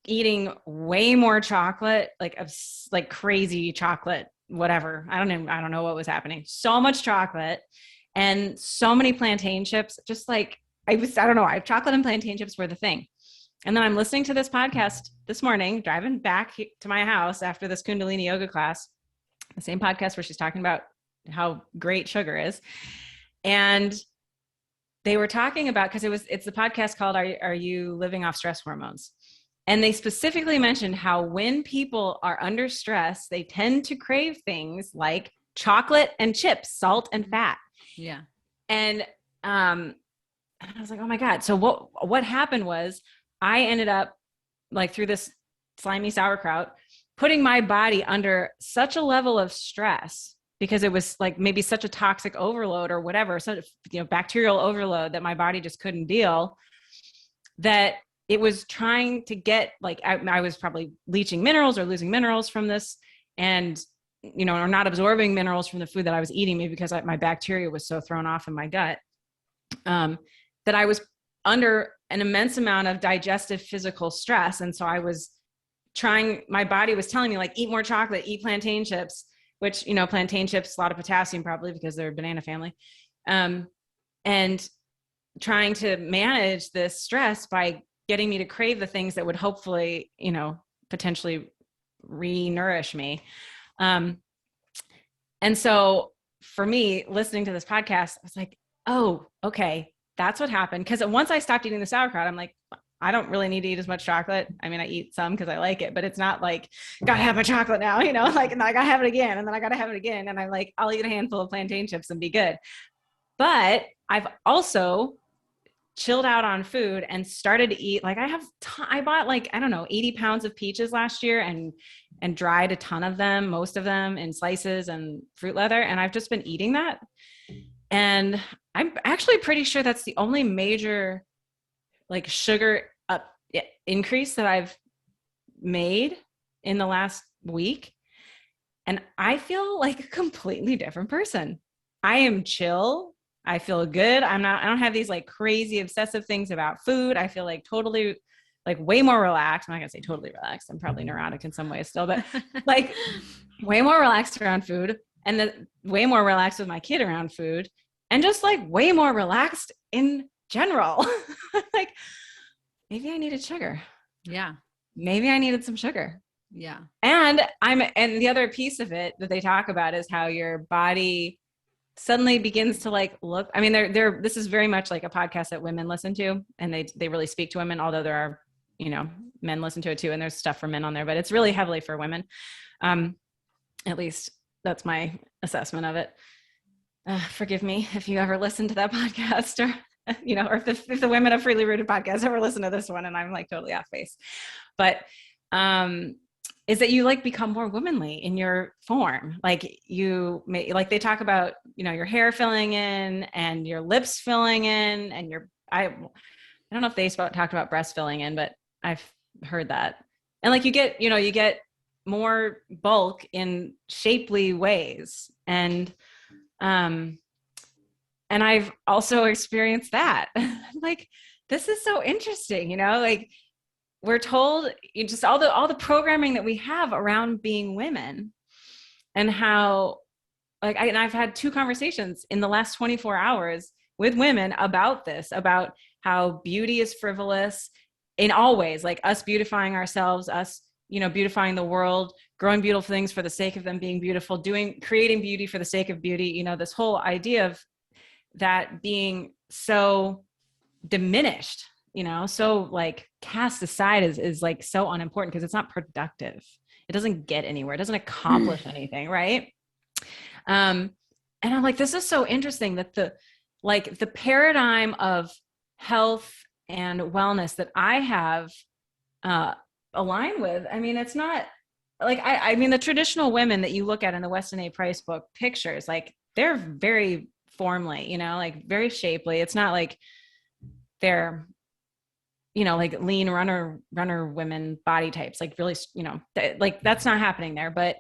eating way more chocolate, like crazy chocolate, whatever. I don't know what was happening. So much chocolate and so many plantain chips. Just like, chocolate and plantain chips were the thing. And then I'm listening to this podcast this morning, driving back to my house after this Kundalini yoga class, the same podcast where she's talking about how great sugar is. And they were talking about, because it's the podcast called Are You Living Off Stress Hormones? And they specifically mentioned how when people are under stress, they tend to crave things like chocolate and chips, salt and fat. Yeah. And I was like, oh my God. So what happened was I ended up like through this slimy sauerkraut putting my body under such a level of stress because it was like maybe such a toxic overload or whatever, such, bacterial overload that my body just couldn't deal, that it was trying to get like, I was probably leaching minerals or losing minerals from this, and, or not absorbing minerals from the food that I was eating, maybe because my bacteria was so thrown off in my gut, that I was under an immense amount of digestive physical stress. And so I was my body was telling me like, eat more chocolate, eat plantain chips, which, plantain chips, a lot of potassium probably because they're a banana family. And trying to manage this stress by getting me to crave the things that would hopefully, potentially re-nourish me. And so for me, listening to this podcast, I was like, oh, okay, that's what happened. Because once I stopped eating the sauerkraut, I'm like, I don't really need to eat as much chocolate. I mean, I eat some because I like it, but it's not like, gotta have my chocolate now, like, and I gotta have it again. And then I gotta have it again. And I'm like, I'll eat a handful of plantain chips and be good. But I've also chilled out on food and started to eat. Like I bought like, I don't know, 80 pounds of peaches last year and dried a ton of them, most of them in slices and fruit leather. And I've just been eating that. And I'm actually pretty sure that's the only major like sugar increase that I've made in the last week. And I feel like a completely different person. I am chill. I feel good. I don't have these like crazy obsessive things about food. I feel like totally like way more relaxed. I'm not gonna say totally relaxed. I'm probably neurotic in some ways still, but like way more relaxed around food, and way more relaxed with my kid around food, and just like way more relaxed in general. Like maybe I needed sugar. Yeah. Maybe I needed some sugar. Yeah. And the other piece of it that they talk about is how your body suddenly begins to like look, I mean, this is very much like a podcast that women listen to, and they really speak to women, although there are, men listen to it too. And there's stuff for men on there, but it's really heavily for women. At least that's my assessment of it. Forgive me if you ever listen to that podcast, or or if the Women of Freely Rooted podcast ever listen to this one and I'm like totally off base, but is that you like become more womanly in your form. Like like they talk about, your hair filling in and your lips filling in, and I don't know if they talked about breast filling in, but I've heard that. And like you get more bulk in shapely ways. And I've also experienced that. Like, this is so interesting, like we're told just all the programming that we have around being women, and how like, I've had 2 conversations in the last 24 hours with women about this, about how beauty is frivolous in all ways, like us beautifying ourselves, us, beautifying the world, growing beautiful things for the sake of them being beautiful, creating beauty for the sake of beauty, this whole idea of that being so diminished, so like cast aside is like so unimportant because it's not productive. It doesn't get anywhere. It doesn't accomplish anything. Right. And I'm like, this is so interesting that the paradigm of health and wellness that I have aligned with. I mean, it's not like, I mean, the traditional women that you look at in the Weston A. Price book pictures, like they're very formly, like very shapely. It's not like they're, like lean runner women body types, like really, like that's not happening there. But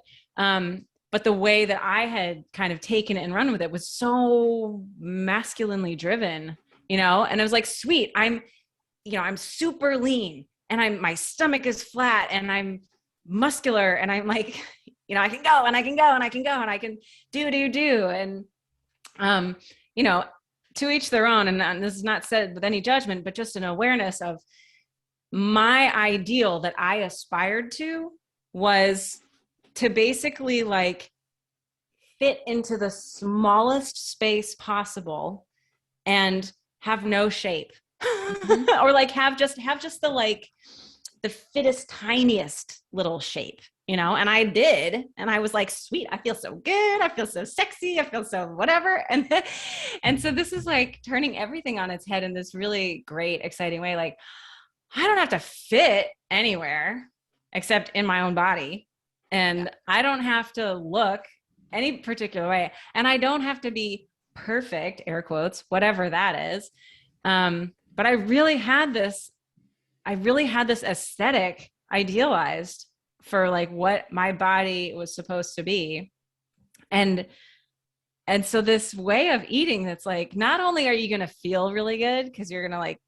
the way that I had kind of taken it and run with it was so masculinely driven, and it was like, sweet, I'm super lean, and my stomach is flat, and I'm muscular, and I'm like, I can go and I can go and I can go and I can do. And, to each their own. And this is not said with any judgment, but just an awareness of my ideal that I aspired to was to basically like fit into the smallest space possible and have no shape. Mm-hmm. Or like have just the like the fittest, tiniest little shape, and I did. And I was like, sweet, I feel so good. I feel so sexy. I feel so whatever. And so this is like turning everything on its head in this really great, exciting way. Like, I don't have to fit anywhere except in my own body. And I don't have to look any particular way. And I don't have to be perfect, air quotes, whatever that is. But I really had this aesthetic idealized for like what my body was supposed to be. And so this way of eating that's like, not only are you going to feel really good because you're going to like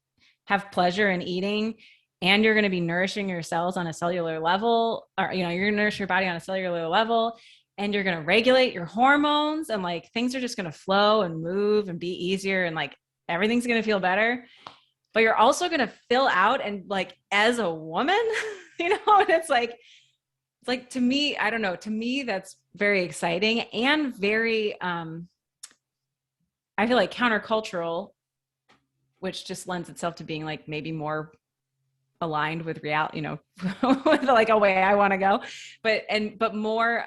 have pleasure in eating, and you're going to be nourishing your cells on a cellular level, or, you know, you're going to nourish your body on a cellular level, and you're going to regulate your hormones, and like things are just going to flow and move and be easier, and like everything's going to feel better. But you're also going to fill out, and like as a woman, you know, and it's like to me, I don't know, to me that's very exciting and very I feel like countercultural, which just lends itself to being like maybe more aligned with reality, you know, with like a way I want to go. But more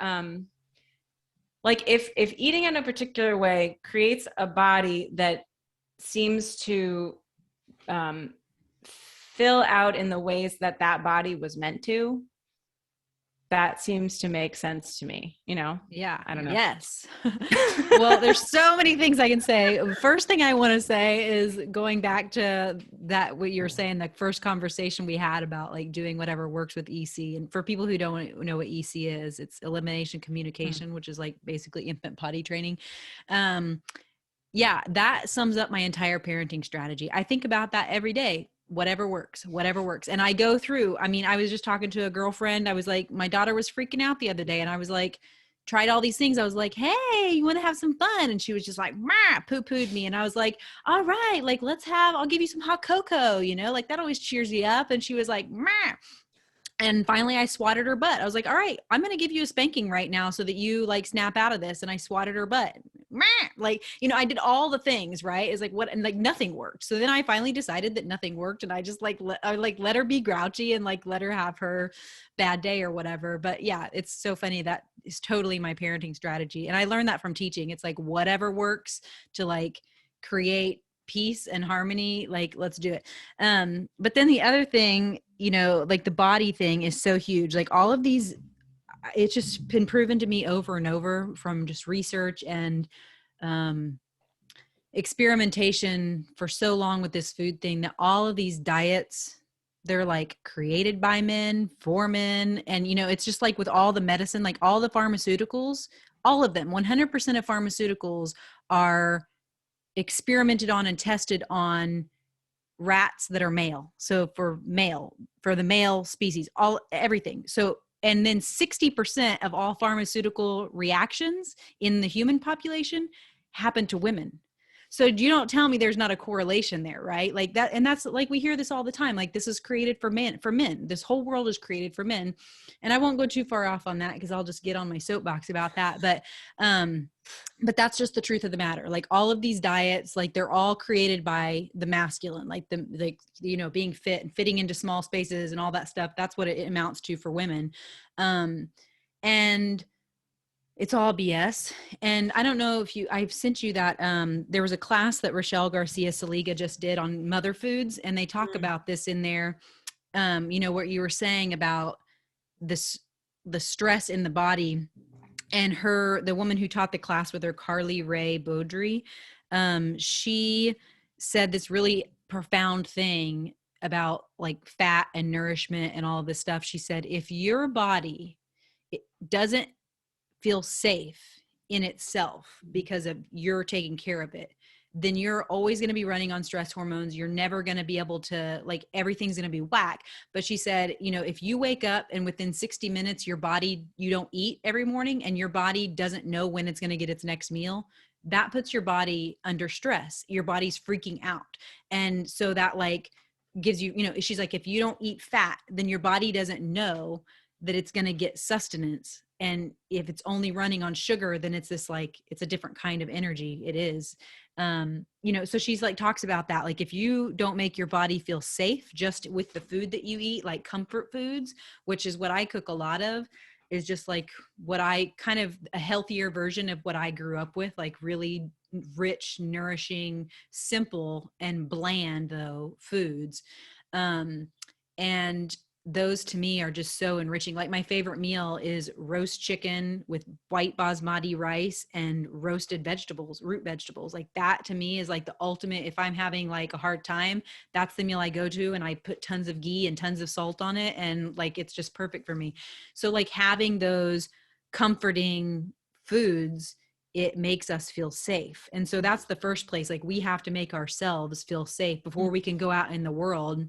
like if eating in a particular way creates a body that seems to fill out in the ways that that body was meant to, that seems to make sense to me, you know? Yeah. I don't know. Yes. Well, there's so many things I can say. First thing I want to say is going back to that, what you're saying, the first conversation we had about like doing whatever works with EC. And for people who don't know what EC is, it's elimination communication, which is like basically infant potty training. Yeah, that sums up my entire parenting strategy. I think about that every day. Whatever works, whatever works. And I go through, I mean, I was just talking to a girlfriend. I was like, my daughter was freaking out the other day, and I was like, tried all these things. I was like, hey, you want to have some fun? And she was just like, poo-pooed me. And I was like, all right, like, I'll give you some hot cocoa, you know, like that always cheers you up. And she was like, and finally I swatted her butt. I was like, all right, I'm going to give you a spanking right now so that you like snap out of this. And I swatted her butt. Like, you know, I did all the things, right? It's like what, and like nothing worked. So then I finally decided that nothing worked. And I just like, let her be grouchy and like, let her have her bad day or whatever. But yeah, it's so funny. That is totally my parenting strategy. And I learned that from teaching. It's like, whatever works to like create peace and harmony, like let's do it. But then the other thing, you know, like the body thing is so huge. Like all of these, it's just been proven to me over and over from just research and experimentation for so long with this food thing, that all of these diets, they're like created by men for men. And, you know, it's just like with all the medicine, like all the pharmaceuticals, all of them, 100% of pharmaceuticals are experimented on and tested on rats that are male. So for the male species, everything. So, and then 60% of all pharmaceutical reactions in the human population happen to women. So you don't tell me there's not a correlation there, right? Like that. And that's like, we hear this all the time. Like this is created for men. This whole world is created for men. And I won't go too far off on that because I'll just get on my soapbox about that. But that's just the truth of the matter. Like all of these diets, like they're all created by the masculine, like you know, being fit and fitting into small spaces and all that stuff. That's what it amounts to for women. And it's all BS. And I don't know if I've sent you that, there was a class that Rochelle Garcia Saliga just did on mother foods. And they talk about this in there, you know, what you were saying about the stress in the body. And the woman who taught the class with her, Carly Ray Beaudry, she said this really profound thing about like fat and nourishment and all of this stuff. She said, if your body doesn't feel safe in itself because of you're taking care of it, then you're always going to be running on stress hormones. You're never going to be able to, like, everything's going to be whack. But she said, you know, if you wake up and within 60 minutes, you don't eat every morning and your body doesn't know when it's going to get its next meal, that puts your body under stress. Your body's freaking out. And so that like gives you, you know, she's like, if you don't eat fat, then your body doesn't know that it's going to get sustenance. And if it's only running on sugar, then it's this like, it's a different kind of energy. It is. You know, so she's like, talks about that. Like if you don't make your body feel safe just with the food that you eat, like comfort foods, which is what I cook a lot of, is just like what I kind of a healthier version of what I grew up with, like really rich, nourishing, simple and bland though foods. And those to me are just so enriching. Like my favorite meal is roast chicken with white basmati rice and roasted vegetables, root vegetables. Like that to me is like the ultimate. If I'm having like a hard time, that's the meal I go to, and I put tons of ghee and tons of salt on it, and like it's just perfect for me. So like having those comforting foods, it makes us feel safe. And so that's the first place. Like we have to make ourselves feel safe before we can go out in the world.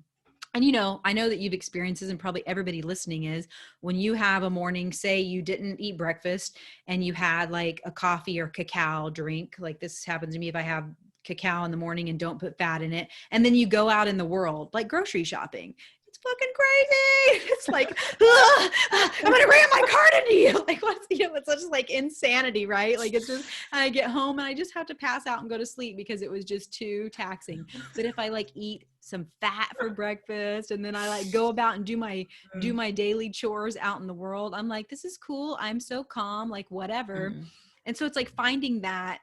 And, you know, I know that you've experienced this, and probably everybody listening is, when you have a morning, say you didn't eat breakfast and you had like a coffee or cacao drink. Like this happens to me if I have cacao in the morning and don't put fat in it. And then you go out in the world, like grocery shopping. It's fucking crazy. It's like, I'm going to ram my cart into you. Like what's, you know, it's just like insanity, right? Like it's just, and I get home and I just have to pass out and go to sleep because it was just too taxing. But if I like eat some fat for breakfast and then I like go about and do my daily chores out in the world, I'm like, this is cool. I'm so calm, like whatever. And so it's like finding that,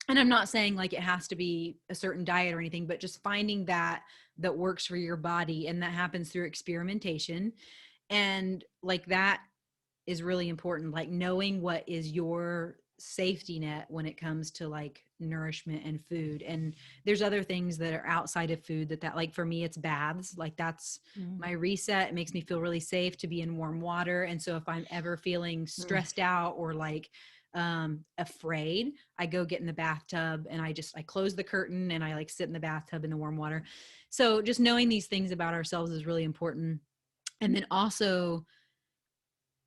and I'm not saying like it has to be a certain diet or anything, but just finding that works for your body. And that happens through experimentation. And like that is really important. Like knowing what is your safety net when it comes to like nourishment and food. And there's other things that are outside of food that like for me, it's baths. Like that's my reset. It makes me feel really safe to be in warm water. And so if I'm ever feeling stressed out or like afraid, I go get in the bathtub and I close the curtain and I like sit in the bathtub in the warm water. So just knowing these things about ourselves is really important. And then also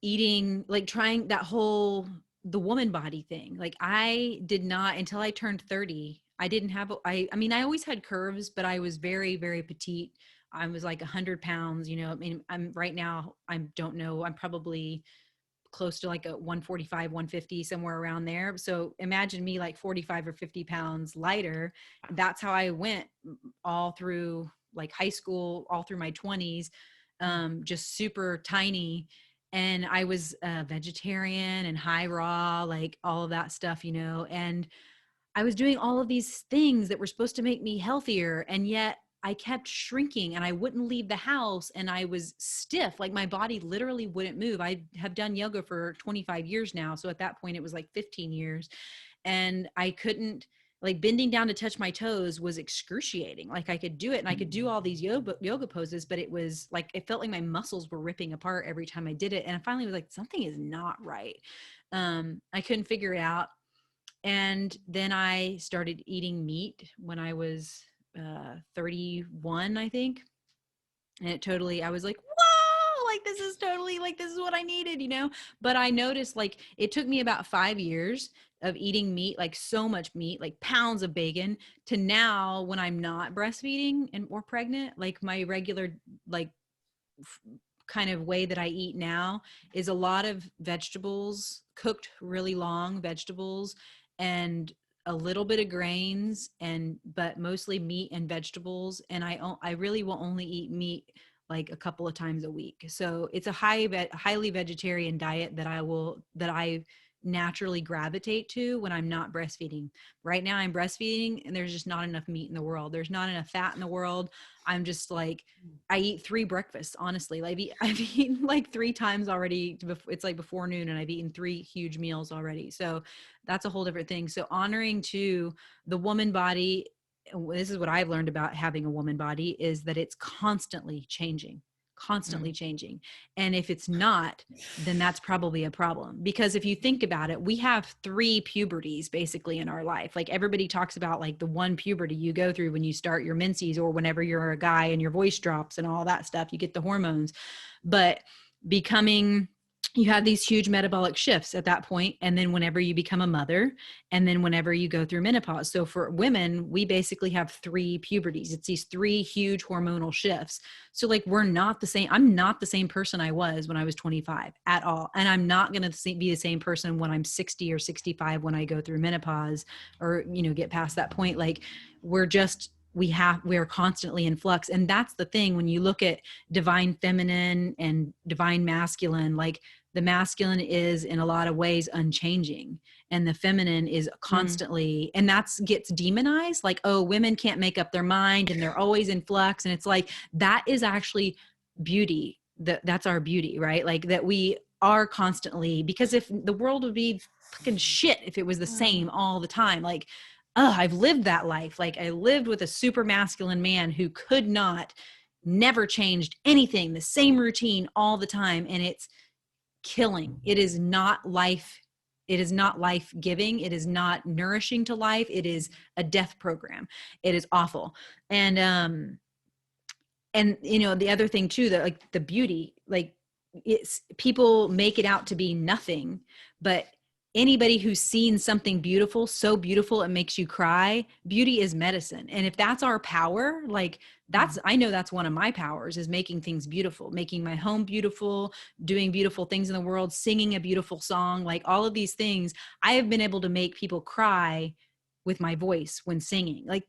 eating, like trying that whole, the woman body thing. Like I did not, until I turned 30, I didn't have, I mean, I always had curves, but I was very, very petite. I was like 100 pounds, you know, I mean, I'm right now, I don't know, I'm probably close to like a 145, 150, somewhere around there. So imagine me like 45 or 50 pounds lighter. That's how I went all through like high school, all through my 20s, just super tiny. And I was a vegetarian and high raw, like all of that stuff, you know, and I was doing all of these things that were supposed to make me healthier. And yet I kept shrinking and I wouldn't leave the house and I was stiff. Like my body literally wouldn't move. I have done yoga for 25 years now. So at that point it was like 15 years and I couldn't, like bending down to touch my toes was excruciating. Like I could do it and I could do all these yoga poses, but it was like, it felt like my muscles were ripping apart every time I did it. And I finally was like, something is not right. I couldn't figure it out. And then I started eating meat when I was 31, I think. And it totally, I was like, whoa, like this is totally like, this is what I needed, you know? But I noticed like it took me about 5 years of eating meat, like so much meat, like pounds of bacon, to now when I'm not breastfeeding and or pregnant, like my regular, like kind of way that I eat now is a lot of vegetables, cooked really long vegetables, and a little bit of grains, but mostly meat and vegetables. And I really will only eat meat like a couple of times a week. So it's a highly vegetarian diet that I naturally gravitate to when I'm not breastfeeding. Right now I'm breastfeeding and there's just not enough meat in the world. There's not enough fat in the world. I'm just like, I eat 3 breakfasts, honestly. I've eaten like 3 times already. It's like before noon and I've eaten 3 huge meals already. So that's a whole different thing. So honoring to the woman body, this is what I've learned about having a woman body, is that it's constantly changing. And if it's not, then that's probably a problem. Because if you think about it, we have 3 puberties basically in our life. Like everybody talks about like the one puberty you go through when you start your menses or whenever you're a guy and your voice drops and all that stuff, you get the hormones. But you have these huge metabolic shifts at that point. And then whenever you become a mother, and then whenever you go through menopause. So for women, we basically have 3 puberties. It's these 3 huge hormonal shifts. So like, we're not the same. I'm not the same person I was when I was 25 at all. And I'm not going to be the same person when I'm 60 or 65, when I go through menopause or, you know, get past that point. Like we're constantly in flux. And that's the thing, when you look at divine feminine and divine masculine, like the masculine is in a lot of ways unchanging and the feminine is constantly, and that's gets demonized. Like, oh, women can't make up their mind and they're always in flux. And it's like, that is actually beauty. that's our beauty, right? Like that we are constantly, because if the world would be fucking shit if it was the same all the time, like, I've lived that life. Like I lived with a super masculine man who could not, never changed anything, the same routine all the time. And it's killing. It is not life. It is not life giving. It is not nourishing to life. It is a death program. It is awful. And you know, the other thing too, that like the beauty, like it's, people make it out to be nothing, but anybody who's seen something beautiful, so beautiful it makes you cry, beauty is medicine. And if that's our power, like that's, I know that's one of my powers, is making things beautiful, making my home beautiful, doing beautiful things in the world, singing a beautiful song, like all of these things. I have been able to make people cry with my voice when singing. Like,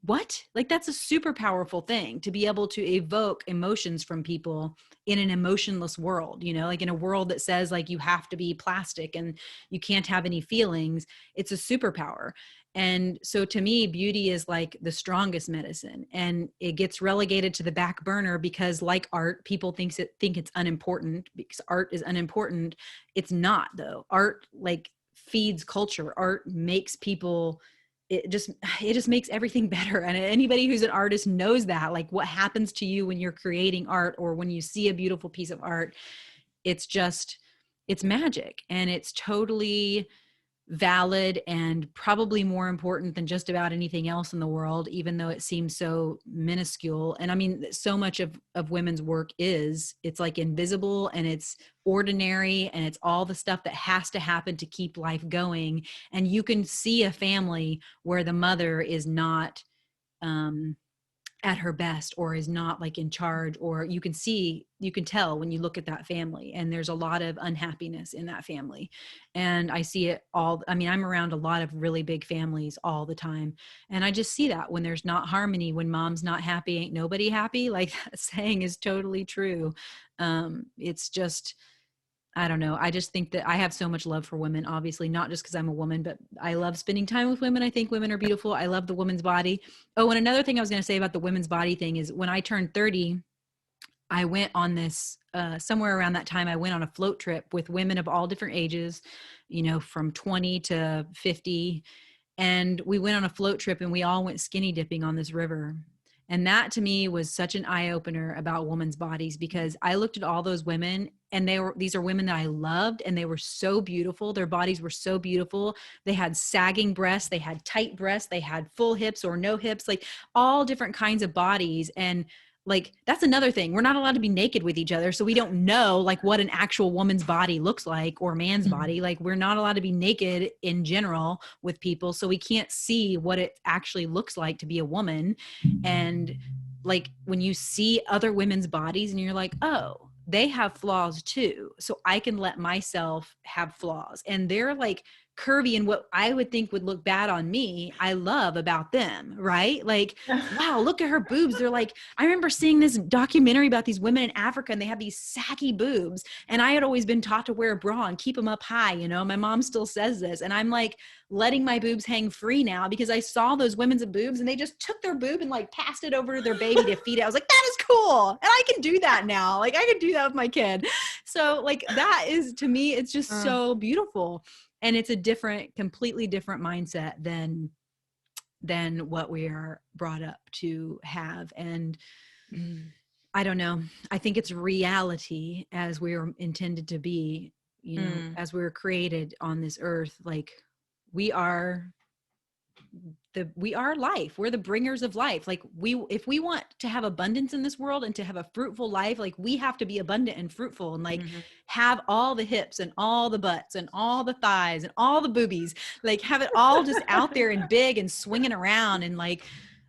what? Like that's a super powerful thing, to be able to evoke emotions from people in an emotionless world, you know, like in a world that says like you have to be plastic and you can't have any feelings. It's a superpower. And so to me, beauty is like the strongest medicine, and it gets relegated to the back burner because, like art, people think it's unimportant because art is unimportant. It's not, though. Art like feeds culture. Art makes people, it just makes everything better. And anybody who's an artist knows that, like what happens to you when you're creating art or when you see a beautiful piece of art, it's just, it's magic, and it's totally valid and probably more important than just about anything else in the world, even though it seems so minuscule. And I mean, so much of women's work is, it's like invisible and it's ordinary, and it's all the stuff that has to happen to keep life going. And you can see a family where the mother is not at her best, or is not like in charge, or you can tell when you look at that family, and there's a lot of unhappiness in that family. And I see it all. I mean, I'm around a lot of really big families all the time, and I just see that when there's not harmony, when mom's not happy, ain't nobody happy. Like that saying is totally true. It's just, I don't know. I just think that I have so much love for women, obviously, not just because I'm a woman, but I love spending time with women. I think women are beautiful. I love the woman's body. Oh, and another thing I was going to say about the women's body thing is, when I turned 30, I went on this, somewhere around that time, I went on a float trip with women of all different ages, you know, from 20 to 50. And we went on a float trip and we all went skinny dipping on this river. And that to me was such an eye opener about women's bodies, because I looked at all those women, and these are women that I loved, and they were so beautiful. Their bodies were so beautiful. They had sagging breasts, they had tight breasts, they had full hips or no hips, like all different kinds of bodies. And like, that's another thing. We're not allowed to be naked with each other. So we don't know like what an actual woman's body looks like, or man's body. Like we're not allowed to be naked in general with people. So we can't see what it actually looks like to be a woman. And like when you see other women's bodies and you're like, oh, they have flaws too. So I can let myself have flaws. And they're like curvy, and what I would think would look bad on me, I love about them, right? Like, wow, look at her boobs. They're like, I remember seeing this documentary about these women in Africa, and they have these saggy boobs. And I had always been taught to wear a bra and keep them up high. You know, my mom still says this. And I'm like letting my boobs hang free now, because I saw those women's boobs and they just took their boob and like passed it over to their baby to feed it. I was like, that is cool. And I can do that now. Like I can do that with my kid. So like that is, to me, it's just so beautiful. And it's a completely different mindset than what we are brought up to have. And I don't know. I think it's reality as we were intended to be, you know, as we were created on this earth. Like we are life. We're the bringers of life. Like if we want to have abundance in this world and to have a fruitful life, like we have to be abundant and fruitful, and like have all the hips and all the butts and all the thighs and all the boobies, like have it all just out there and big and swinging around. And like,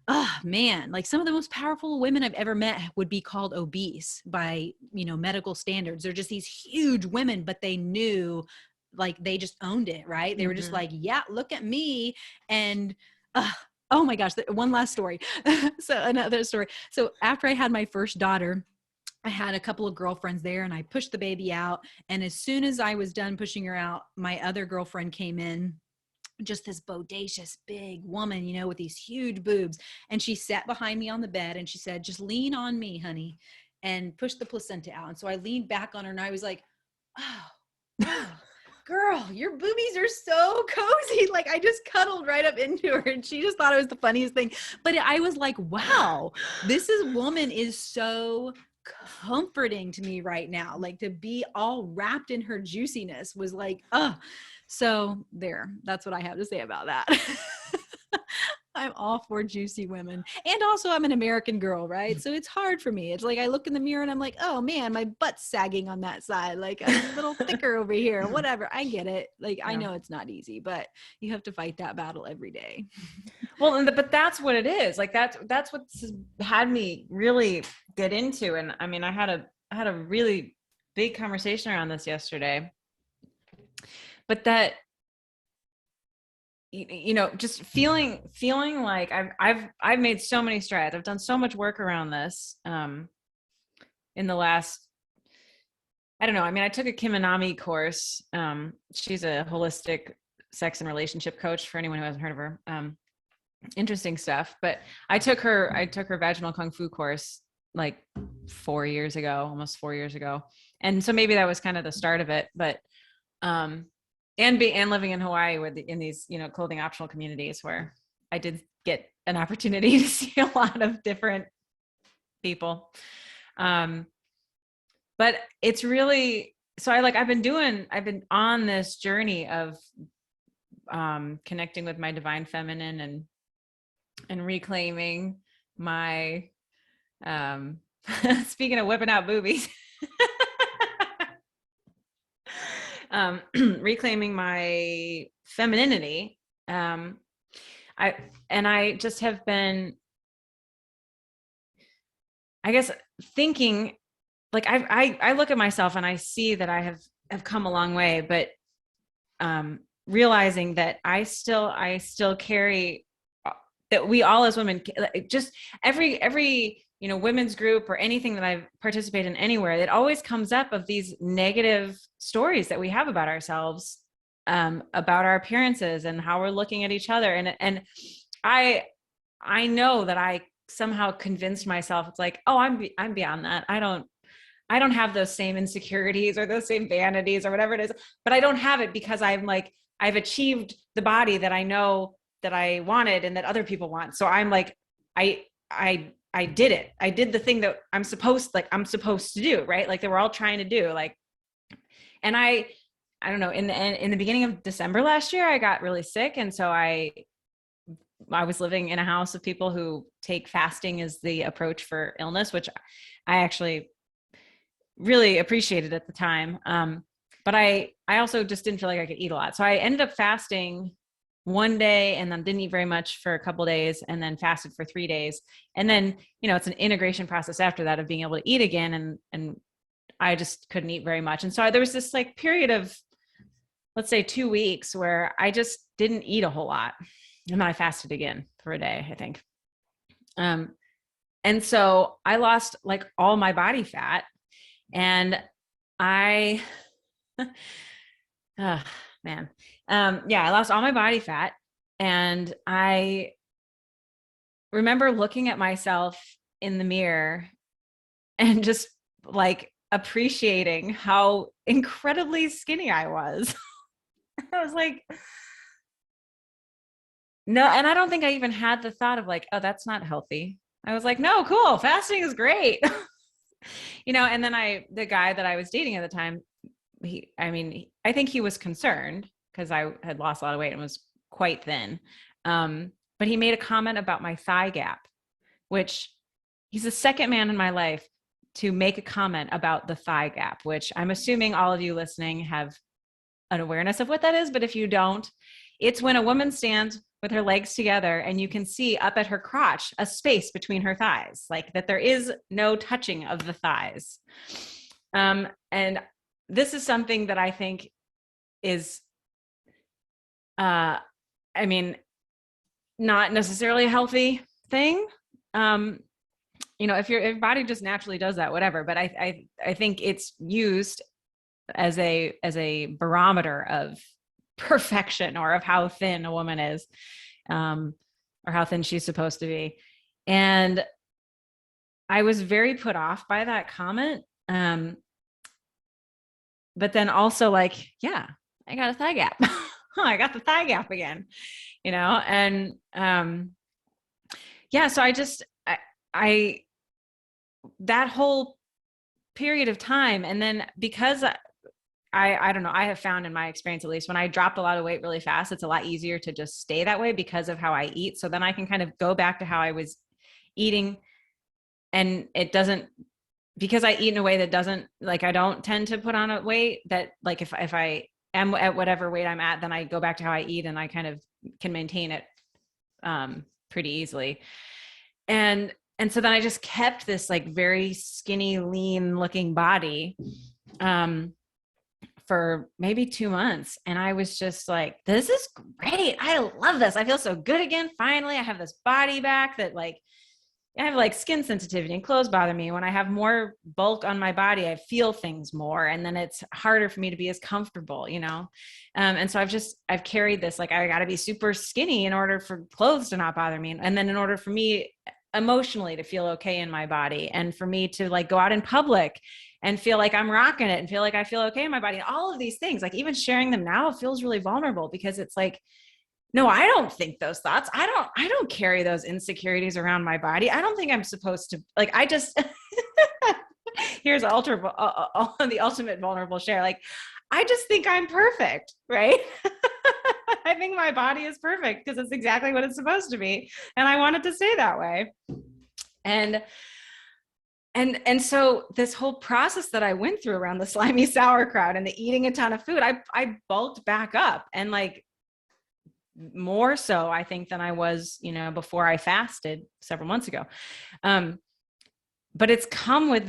oh man, like some of the most powerful women I've ever met would be called obese by, you know, medical standards. They're just these huge women, but they knew, like they just owned it, right? They were just like, yeah, look at me. And oh my gosh, one last story. So another story. So after I had my first daughter, I had a couple of girlfriends there, and I pushed the baby out. And as soon as I was done pushing her out, my other girlfriend came in, just this bodacious big woman, you know, with these huge boobs. And she sat behind me on the bed and she said, just lean on me, honey. and pushed the placenta out. And so I leaned back on her and I was like, oh, girl, your boobies are so cozy. Like I just cuddled right up into her and she just thought it was the funniest thing. But I was like, wow, woman is so comforting to me right now. Like to be all wrapped in her juiciness was like, so that's what I have to say about that. I'm all for juicy women. And also I'm an American girl, right? So it's hard for me. It's like I look in the mirror and I'm like, oh man, my butt's sagging on that side. Like I'm a little thicker over here, whatever. I get it. Like, I know it's not easy, but you have to fight that battle every day. Well, but that's what it is. Like that's what's had me really get into. And I mean, I had a really big conversation around this yesterday, but that, just feeling like I've made so many strides. I've done so much work around this in the last, I don't know. I mean, I took a Kim Anami course. She's a holistic sex and relationship coach, for anyone who hasn't heard of her. Interesting stuff. But I took her vaginal kung fu course like 4 years ago, almost 4 years ago. And so maybe that was kind of the start of it, but and living in Hawaii in these, clothing optional communities where I did get an opportunity to see a lot of different people. But it's really, so I've been on this journey of connecting with my divine feminine and reclaiming my, speaking of whipping out boobies, reclaiming my femininity. I just have been, I guess, thinking like I look at myself and I see that I have come a long way, but realizing that I still carry, that we all as women, just every women's group or anything that I've participated in anywhere, it always comes up of these negative stories that we have about ourselves, about our appearances and how we're looking at each other. And I know that I somehow convinced myself, it's like, oh, I'm beyond that. I don't have those same insecurities or those same vanities or whatever it is, but I don't have it because I've achieved the body that I know that I wanted and that other people want. So I'm like, I did it. I did the thing that I'm supposed to do, right? Like that we're all trying to do, like, and I don't know, in the beginning of December last year, I got really sick. And so I was living in a house of people who take fasting as the approach for illness, which I actually really appreciated at the time. But I also just didn't feel like I could eat a lot. So I ended up fasting one day and then didn't eat very much for a couple of days and then fasted for 3 days. And then, it's an integration process after that of being able to eat again. And I just couldn't eat very much. And so there was this like period of, let's say 2 weeks where I just didn't eat a whole lot. And then I fasted again for a day, I think. And so I lost like all my body fat, and I I lost all my body fat. And I remember looking at myself in the mirror and just like appreciating how incredibly skinny I was. I was like, no, and I don't think I even had the thought of like, oh, that's not healthy. I was like, no, cool, fasting is great. And then the guy that I was dating at the time, I think he was concerned because I had lost a lot of weight and was quite thin. But he made a comment about my thigh gap, which he's the second man in my life to make a comment about the thigh gap, which I'm assuming all of you listening have an awareness of what that is. But if you don't, it's when a woman stands with her legs together and you can see up at her crotch a space between her thighs, like that there is no touching of the thighs. And this is something that I think is, not necessarily a healthy thing. If your body just naturally does that, whatever. But I think it's used as a barometer of perfection or of how thin a woman is, or how thin she's supposed to be. And I was very put off by that comment. But then also like, yeah, I got a thigh gap. I got the thigh gap again, and yeah, so I that whole period of time, and then because I don't know, I have found in my experience, at least when I dropped a lot of weight really fast, it's a lot easier to just stay that way because of how I eat. So then I can kind of go back to how I was eating, and it doesn't, because I eat in a way that doesn't, like, I don't tend to put on a weight that, like, if I am at whatever weight I'm at, then I go back to how I eat and I kind of can maintain it pretty easily. And so then I just kept this like very skinny, lean looking body for maybe 2 months. And I was just like, this is great. I love this. I feel so good again. Finally, I have this body back that, like, I have like skin sensitivity and clothes bother me. When I have more bulk on my body, I feel things more. And then it's harder for me to be as comfortable, And so I've carried this, like, I got to be super skinny in order for clothes to not bother me. And then in order for me emotionally to feel okay in my body, and for me to like go out in public and feel like I'm rocking it and feel like I feel okay in my body. And all of these things, like even sharing them now feels really vulnerable, because it's like, no, I don't think those thoughts. I don't carry those insecurities around my body. I don't think I'm supposed to, like, I just, here's the ultimate vulnerable share. Like, I just think I'm perfect, right? I think my body is perfect because it's exactly what it's supposed to be. And I want it to stay that way. And so this whole process that I went through around the slimy sauerkraut and the eating a ton of food, I bulked back up, and like, more so I think than I was, before I fasted several months ago. But it's come with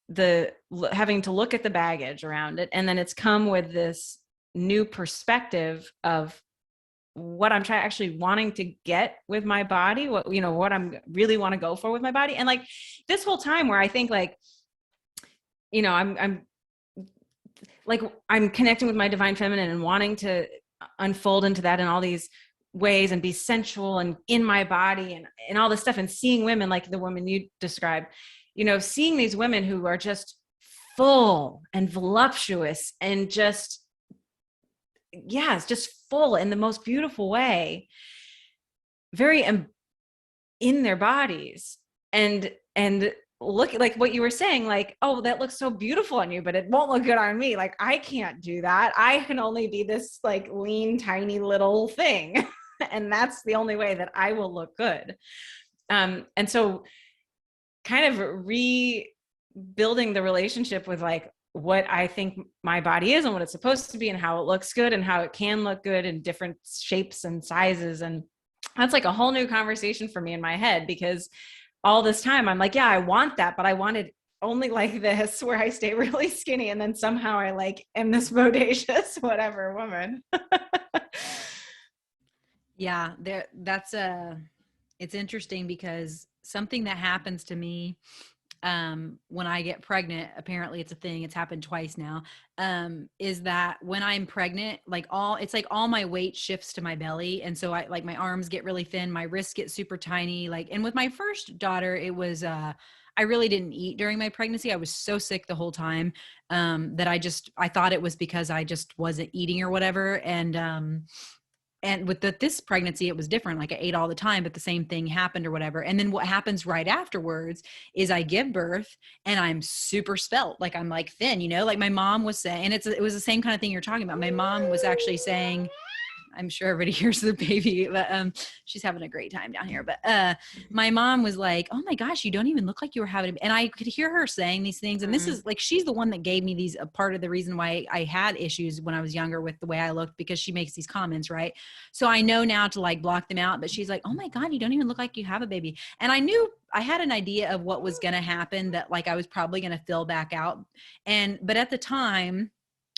the having to look at the baggage around it. And then it's come with this new perspective of what I'm actually wanting to get with my body, what I'm really want to go for with my body. And like this whole time where I think like, I'm like, I'm connecting with my divine feminine and wanting to unfold into that in all these ways and be sensual and in my body and all this stuff, and seeing women like the woman you described, seeing these women who are just full and voluptuous and just, it's just full in the most beautiful way, very in their bodies, and look, like what you were saying, like, oh, that looks so beautiful on you, but it won't look good on me. Like, I can't do that. I can only be this like lean, tiny little thing. And that's the only way that I will look good. And so kind of rebuilding the relationship with like what I think my body is and what it's supposed to be and how it looks good and how it can look good in different shapes and sizes. And that's like a whole new conversation for me in my head, because all this time I'm like, yeah, I want that, but I want it only like this, where I stay really skinny and then somehow I like am this bodacious whatever woman. Yeah, it's interesting because something that happens to me when I get pregnant, apparently it's a thing, it's happened twice now, is that when I'm pregnant, like it's like all my weight shifts to my belly. And so I, like, my arms get really thin, my wrists get super tiny. Like, and with my first daughter, it was, I really didn't eat during my pregnancy. I was so sick the whole time, that I thought it was because I just wasn't eating or whatever. And with this pregnancy, it was different. Like, I ate all the time, but the same thing happened or whatever. And then what happens right afterwards is I give birth and I'm super svelte. Like, I'm like thin, like my mom was saying, and it was the same kind of thing you're talking about. My mom was actually saying, I'm sure everybody hears the baby, but she's having a great time down here. But my mom was like, "Oh my gosh, you don't even look like you were having," and I could hear her saying these things. And this is like, she's the one that gave me these, a part of the reason why I had issues when I was younger with the way I looked, because she makes these comments, right? So I know now to like block them out. But she's like, "Oh my God, you don't even look like you have a baby." And I knew, I had an idea of what was going to happen, that like I was probably going to fill back out. But at the time,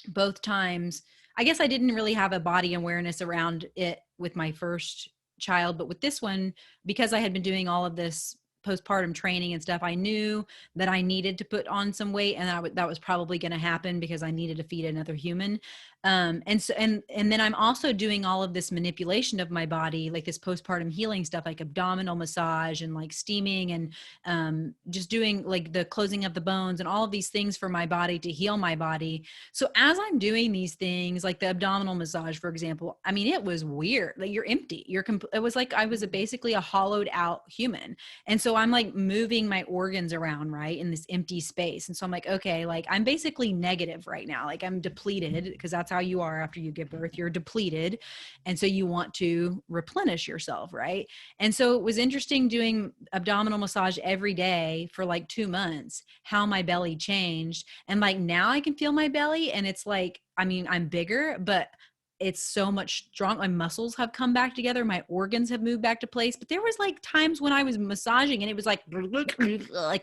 both times, I guess I didn't really have a body awareness around it with my first child, but with this one, because I had been doing all of this postpartum training and stuff, I knew that I needed to put on some weight, and that was probably going to happen because I needed to feed another human. And then I'm also doing all of this manipulation of my body, like this postpartum healing stuff, like abdominal massage and like steaming, and just doing like the closing of the bones and all of these things for my body to heal my body. So as I'm doing these things, like the abdominal massage, for example, I mean, it was weird. Like you're empty. It was like I was basically a hollowed out human. And so I'm like moving my organs around, right, in this empty space. And so I'm like, okay, like I'm basically negative right now. Like I'm depleted, because that's how you are after you give birth. You're depleted. And so you want to replenish yourself, right? And so it was interesting doing abdominal massage every day for like 2 months, how my belly changed. And like now I can feel my belly, and it's like, I mean, I'm bigger, but it's so much strong. My muscles have come back together. My organs have moved back to place. But there was like times when I was massaging and it was like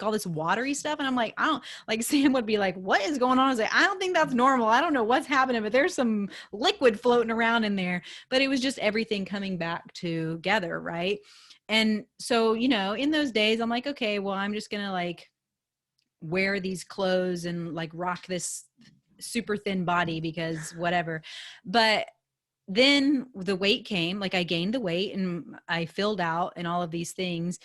all this watery stuff. And I'm like, I don't, like Sam would be like, what is going on? I was like, I don't think that's normal. I don't know what's happening, but there's some liquid floating around in there. But it was just everything coming back together. Right. And so, you know, in those days, I'm like, okay, well, I'm just going to like wear these clothes and like rock this super thin body because whatever. But then the weight came, like I gained the weight and I filled out and all of these things.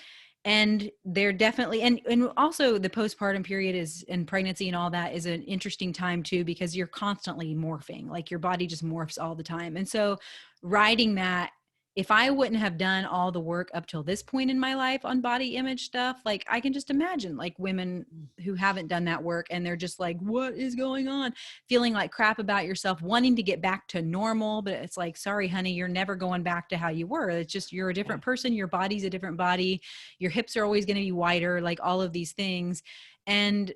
And they're definitely, and also the postpartum period is, and pregnancy and all that is an interesting time too, because you're constantly morphing, like your body just morphs all the time. And so riding that, if I wouldn't have done all the work up till this point in my life on body image stuff, like I can just imagine like women who haven't done that work and they're just like, what is going on? Feeling like crap about yourself, wanting to get back to normal. But it's like, sorry, honey, you're never going back to how you were. It's just, you're a different person. Your body's a different body. Your hips are always going to be wider, like all of these things. And,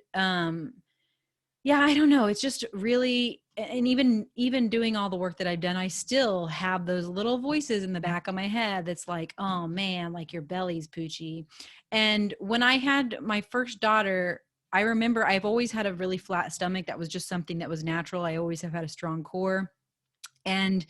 yeah, I don't know. It's just really, and even doing all the work that I've done, I still have those little voices in the back of my head that's like, oh man, like your belly's poochy. And when I had my first daughter, I remember I've always had a really flat stomach. That was just something that was natural. I always have had a strong core. And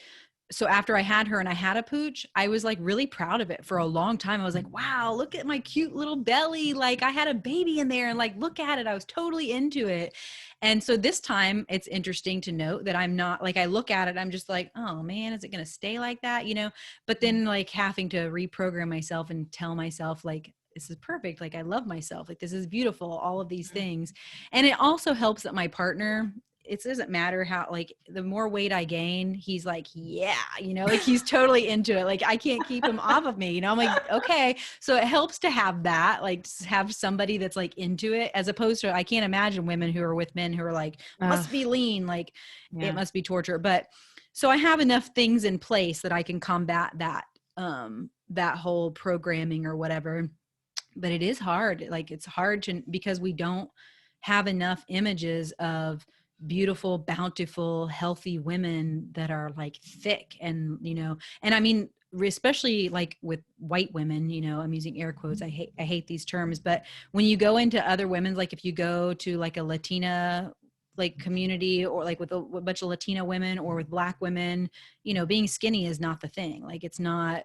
so after I had her and I had a pooch, I was like really proud of it for a long time. I was like, wow, look at my cute little belly. Like I had a baby in there and like, look at it. I was totally into it. And so this time it's interesting to note that I'm not like, I look at it, I'm just like, oh man, is it going to stay like that? You know, but then like having to reprogram myself and tell myself like, this is perfect. Like I love myself. Like this is beautiful. All of these things. And it also helps that my partner, it doesn't matter how, like the more weight I gain, he's like, yeah, you know, like he's totally into it. Like I can't keep him off of me, you know, I'm like, okay. So it helps to have that, like have somebody that's like into it, as opposed to, I can't imagine women who are with men who are like, must be lean. Like it must be torture. But so I have enough things in place that I can combat that, that whole programming or whatever. But it is hard. Like it's hard to, because we don't have enough images of beautiful, bountiful, healthy women that are like thick and, you know, and I mean, especially like with white women, you know, I'm using air quotes. I hate these terms, but when you go into other women's, like if you go to like a Latina like community or like with a bunch of Latina women or with Black women, you know, being skinny is not the thing. Like it's not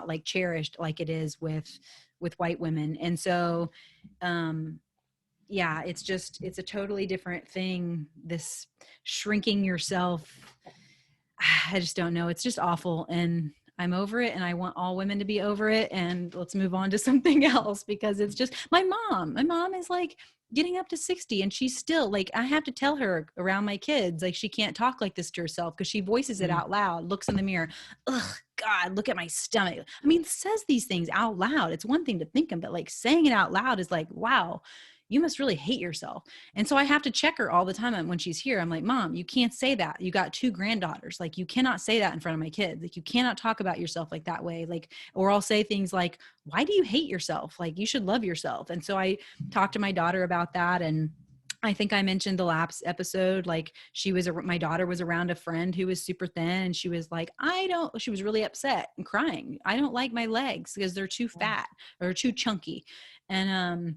like cherished like it is with white women. And so, yeah, it's a totally different thing. This shrinking yourself, I just don't know. It's just awful. And I'm over it and I want all women to be over it. And let's move on to something else, because it's just my mom is like getting up to 60 and she's still like, I have to tell her around my kids, like she can't talk like this to herself because she voices it out loud, looks in the mirror. Ugh, God, look at my stomach. I mean, says these things out loud. It's one thing to think them, but like saying it out loud is like, wow, you must really hate yourself. And so I have to check her all the time when she's here. I'm like, Mom, you can't say that. You got 2 granddaughters. Like you cannot say that in front of my kids. Like you cannot talk about yourself like that way. Like, or I'll say things like, why do you hate yourself? Like you should love yourself. And so I talked to my daughter about that. And I think I mentioned the last episode, like my daughter was around a friend who was super thin and she was like, she was really upset and crying. I don't like my legs because they're too fat or too chunky. And,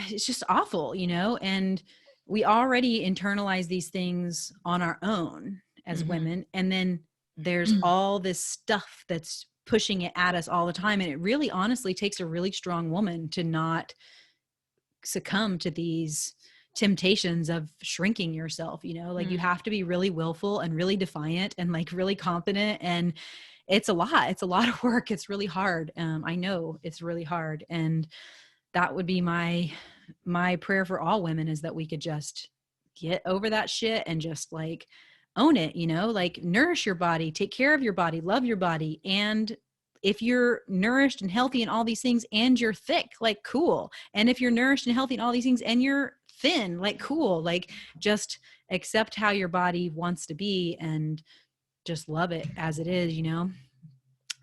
it's just awful, you know, and we already internalize these things on our own as women. And then there's all this stuff that's pushing it at us all the time. And it really honestly takes a really strong woman to not succumb to these temptations of shrinking yourself, like you have to be really willful and really defiant and like really confident. And it's a lot of work. It's really hard. I know it's really hard. And that would be my prayer for all women, is that we could just get over that shit and just like own it, like nourish your body, take care of your body, love your body. And if you're nourished and healthy and all these things and you're thick, like cool. And if you're nourished and healthy and all these things and you're thin, like cool, like just accept how your body wants to be and just love it as it is,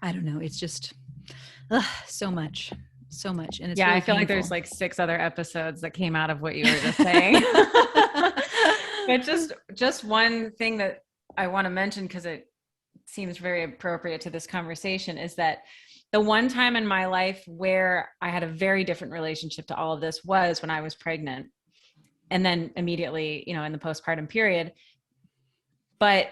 I don't know. It's just so much. And it's yeah, really I feel like painful. there's like 6 other episodes that came out of what you were just saying. But just one thing that I want to mention, because it seems very appropriate to this conversation, is that the one time in my life where I had a very different relationship to all of this was when I was pregnant, and then immediately, in the postpartum period. But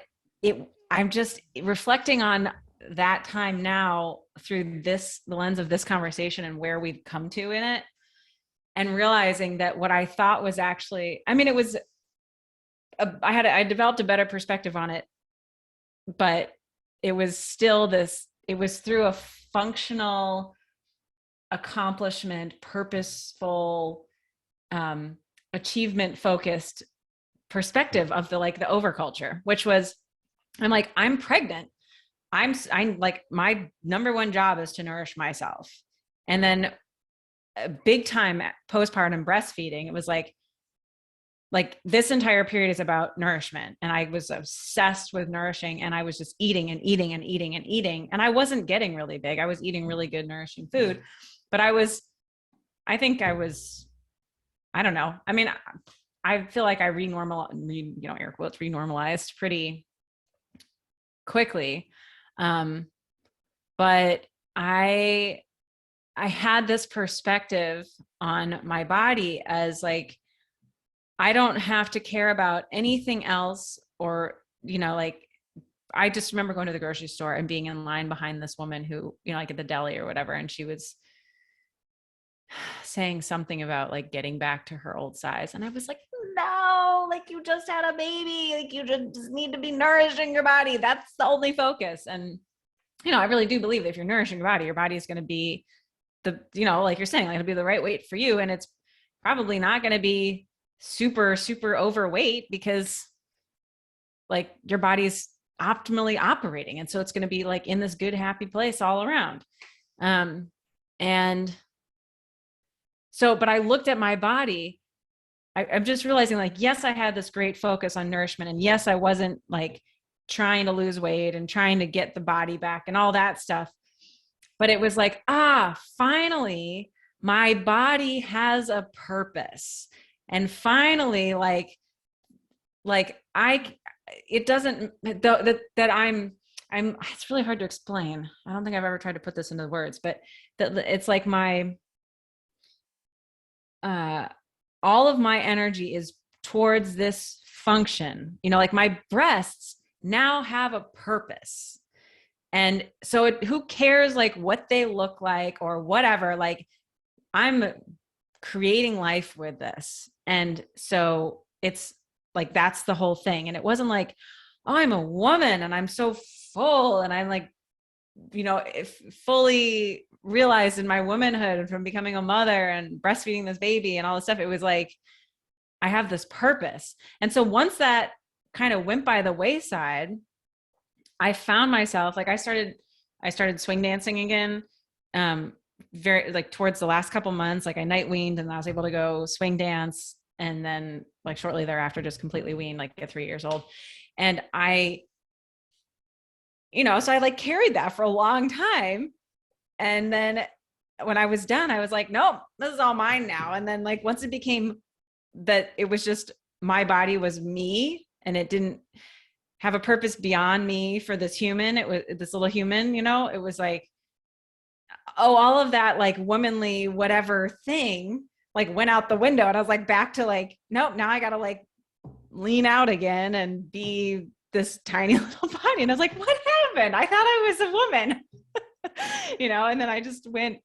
I'm just reflecting on that time now through the lens of this conversation and where we've come to in it, and realizing that what I thought was actually, it was, I developed a better perspective on it, but it was still it was through a functional, accomplishment, purposeful, achievement focused perspective of the overculture, which was, I'm pregnant. I'm like, my number one job is to nourish myself. And then big time postpartum breastfeeding, it was like this entire period is about nourishment. And I was obsessed with nourishing, and I was just eating and eating and eating and eating. And I wasn't getting really big. I was eating really good, nourishing food, but I don't know. I feel like I air quotes, renormalized pretty quickly. But I had this perspective on my body as like, I don't have to care about anything else, or, I just remember going to the grocery store and being in line behind this woman who, like at the deli or whatever. And she was saying something about like getting back to her old size. And I was like, no, like you just had a baby. Like you just need to be nourishing your body. That's the only focus. And, I really do believe that if you're nourishing your body is going to be like you're saying, like it'll be the right weight for you. And it's probably not going to be super, super overweight, because like your body's optimally operating. And so it's going to be like in this good, happy place all around. And so, but I looked at my body, I'm just realizing like, yes, I had this great focus on nourishment, and yes, I wasn't like trying to lose weight and trying to get the body back and all that stuff. But it was like, finally, my body has a purpose. And finally, it doesn't, that I'm, it's really hard to explain. I don't think I've ever tried to put this into words, but that it's like all of my energy is towards this function, like my breasts now have a purpose. And so who cares like what they look like or whatever, like I'm creating life with this. And so it's like, that's the whole thing. And it wasn't like, oh, I'm a woman and I'm so full and I'm like, fully realized in my womanhood from becoming a mother and breastfeeding this baby and all this stuff. It was like, I have this purpose. And so once that kind of went by the wayside, I found myself like, I started swing dancing again. Very like towards the last couple months, like I night weaned and I was able to go swing dance. And then like shortly thereafter, just completely weaned, like at 3 years old. And so I like carried that for a long time. And then when I was done, I was like, nope, this is all mine now. And then like, once it became that it was just, my body was me and it didn't have a purpose beyond me for this human. It was this little human, it was like, all of that like womanly whatever thing like went out the window. And I was like, back to like, nope, now I got to like lean out again and be this tiny little body. And I was like, what happened? I thought I was a woman. and then I just went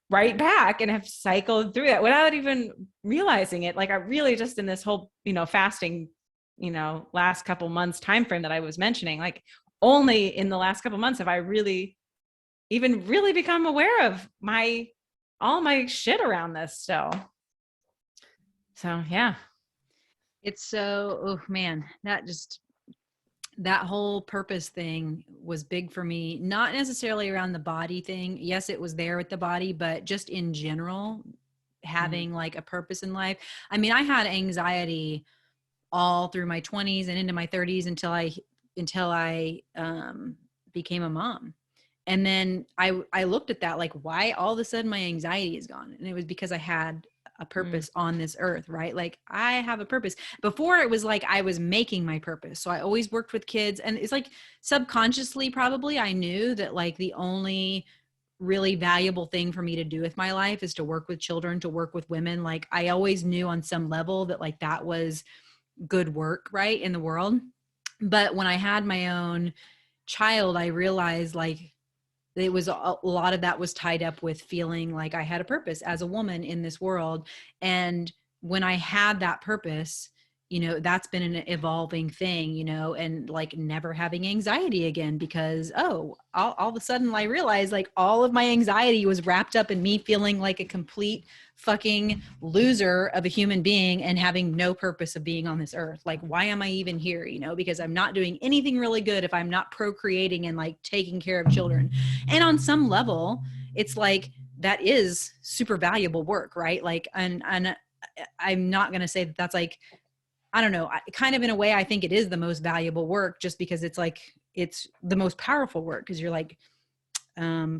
right back and have cycled through that without even realizing it. Like I really just in this whole, fasting, last couple months time frame that I was mentioning, like only in the last couple months have I really even really become aware of all my shit around this still. So yeah. It's so, oh man, that whole purpose thing was big for me, not necessarily around the body thing. Yes, it was there with the body, but just in general, having like a purpose in life. I mean, I had anxiety all through my 20s and into my 30s until I became a mom. And then I looked at that, like, why all of a sudden my anxiety is gone? And it was because I had a purpose on this earth, right? Like I have a purpose. Before it was like I was making my purpose. So I always worked with kids, and it's like subconsciously probably I knew that like the only really valuable thing for me to do with my life is to work with children, to work with women. Like I always knew on some level that like that was good work, right, in the world. But when I had my own child, I realized like it was a lot of that was tied up with feeling like I had a purpose as a woman in this world. And when I had that purpose, that's been an evolving thing, and like never having anxiety again, because, all of a sudden I realized like all of my anxiety was wrapped up in me feeling like a complete fucking loser of a human being and having no purpose of being on this earth. Like, why am I even here? Because I'm not doing anything really good if I'm not procreating and like taking care of children. And on some level, it's like, that is super valuable work, right? Like, and I'm not going to say that that's like, I don't know, kind of in a way, I think it is the most valuable work just because it's like, it's the most powerful work because you're like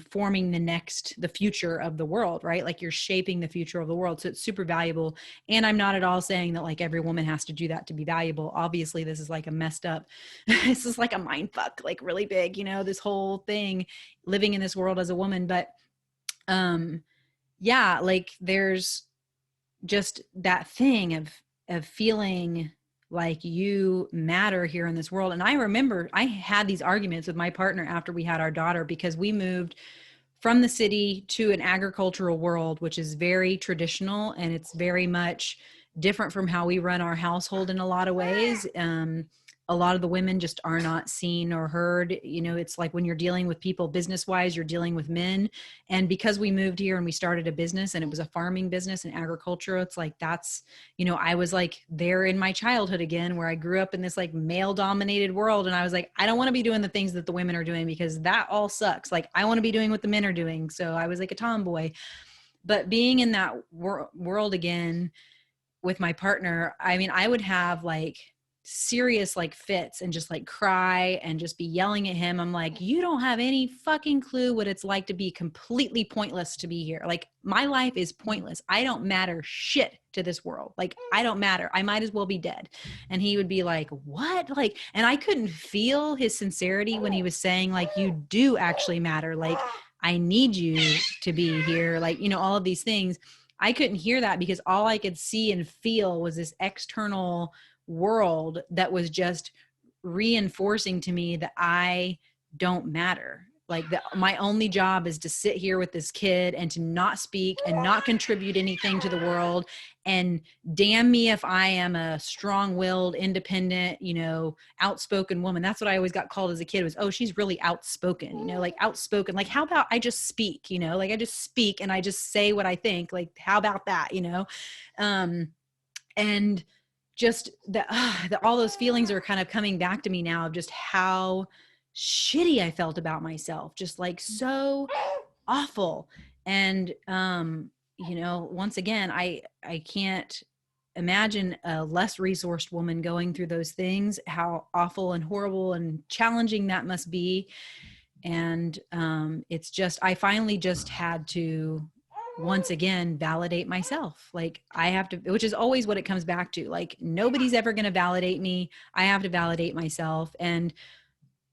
forming the future of the world, right? Like you're shaping the future of the world. So it's super valuable. And I'm not at all saying that like every woman has to do that to be valuable. Obviously this is like a messed up, this is like a mind fuck, like really big, this whole thing, living in this world as a woman. But yeah, like there's just that thing of feeling like you matter here in this world. And I remember I had these arguments with my partner after we had our daughter, because we moved from the city to an agricultural world, which is very traditional, and it's very much different from how we run our household in a lot of ways. A lot of the women just are not seen or heard. It's like when you're dealing with people business wise, you're dealing with men. And because we moved here and we started a business, and it was a farming business and agriculture, it's like, that's, I was like there in my childhood again, where I grew up in this like male dominated world. And I was like, I don't want to be doing the things that the women are doing because that all sucks. Like I want to be doing what the men are doing. So I was like a tomboy. But being in that world again with my partner, I mean, I would have like serious like fits and just like cry and just be yelling at him. I'm like, you don't have any fucking clue what it's like to be completely pointless to be here. Like my life is pointless. I don't matter shit to this world. Like I don't matter. I might as well be dead. And he would be like, what? Like, and I couldn't feel his sincerity when he was saying like, you do actually matter. Like I need you to be here. Like, all of these things. I couldn't hear that because all I could see and feel was this external world that was just reinforcing to me that I don't matter. Like my only job is to sit here with this kid and to not speak and not contribute anything to the world. And damn me if I am a strong-willed, independent, outspoken woman. That's what I always got called as a kid was, oh, she's really outspoken, like outspoken. Like, how about I just speak, like I just speak and I just say what I think. Like, how about that, and just that all those feelings are kind of coming back to me now of just how shitty I felt about myself, just like so awful. And once again, I can't imagine a less resourced woman going through those things, how awful and horrible and challenging that must be. And it's just, I finally just had to once again validate myself. Like I have to, which is always what it comes back to. Like nobody's ever going to validate me. I have to validate myself. And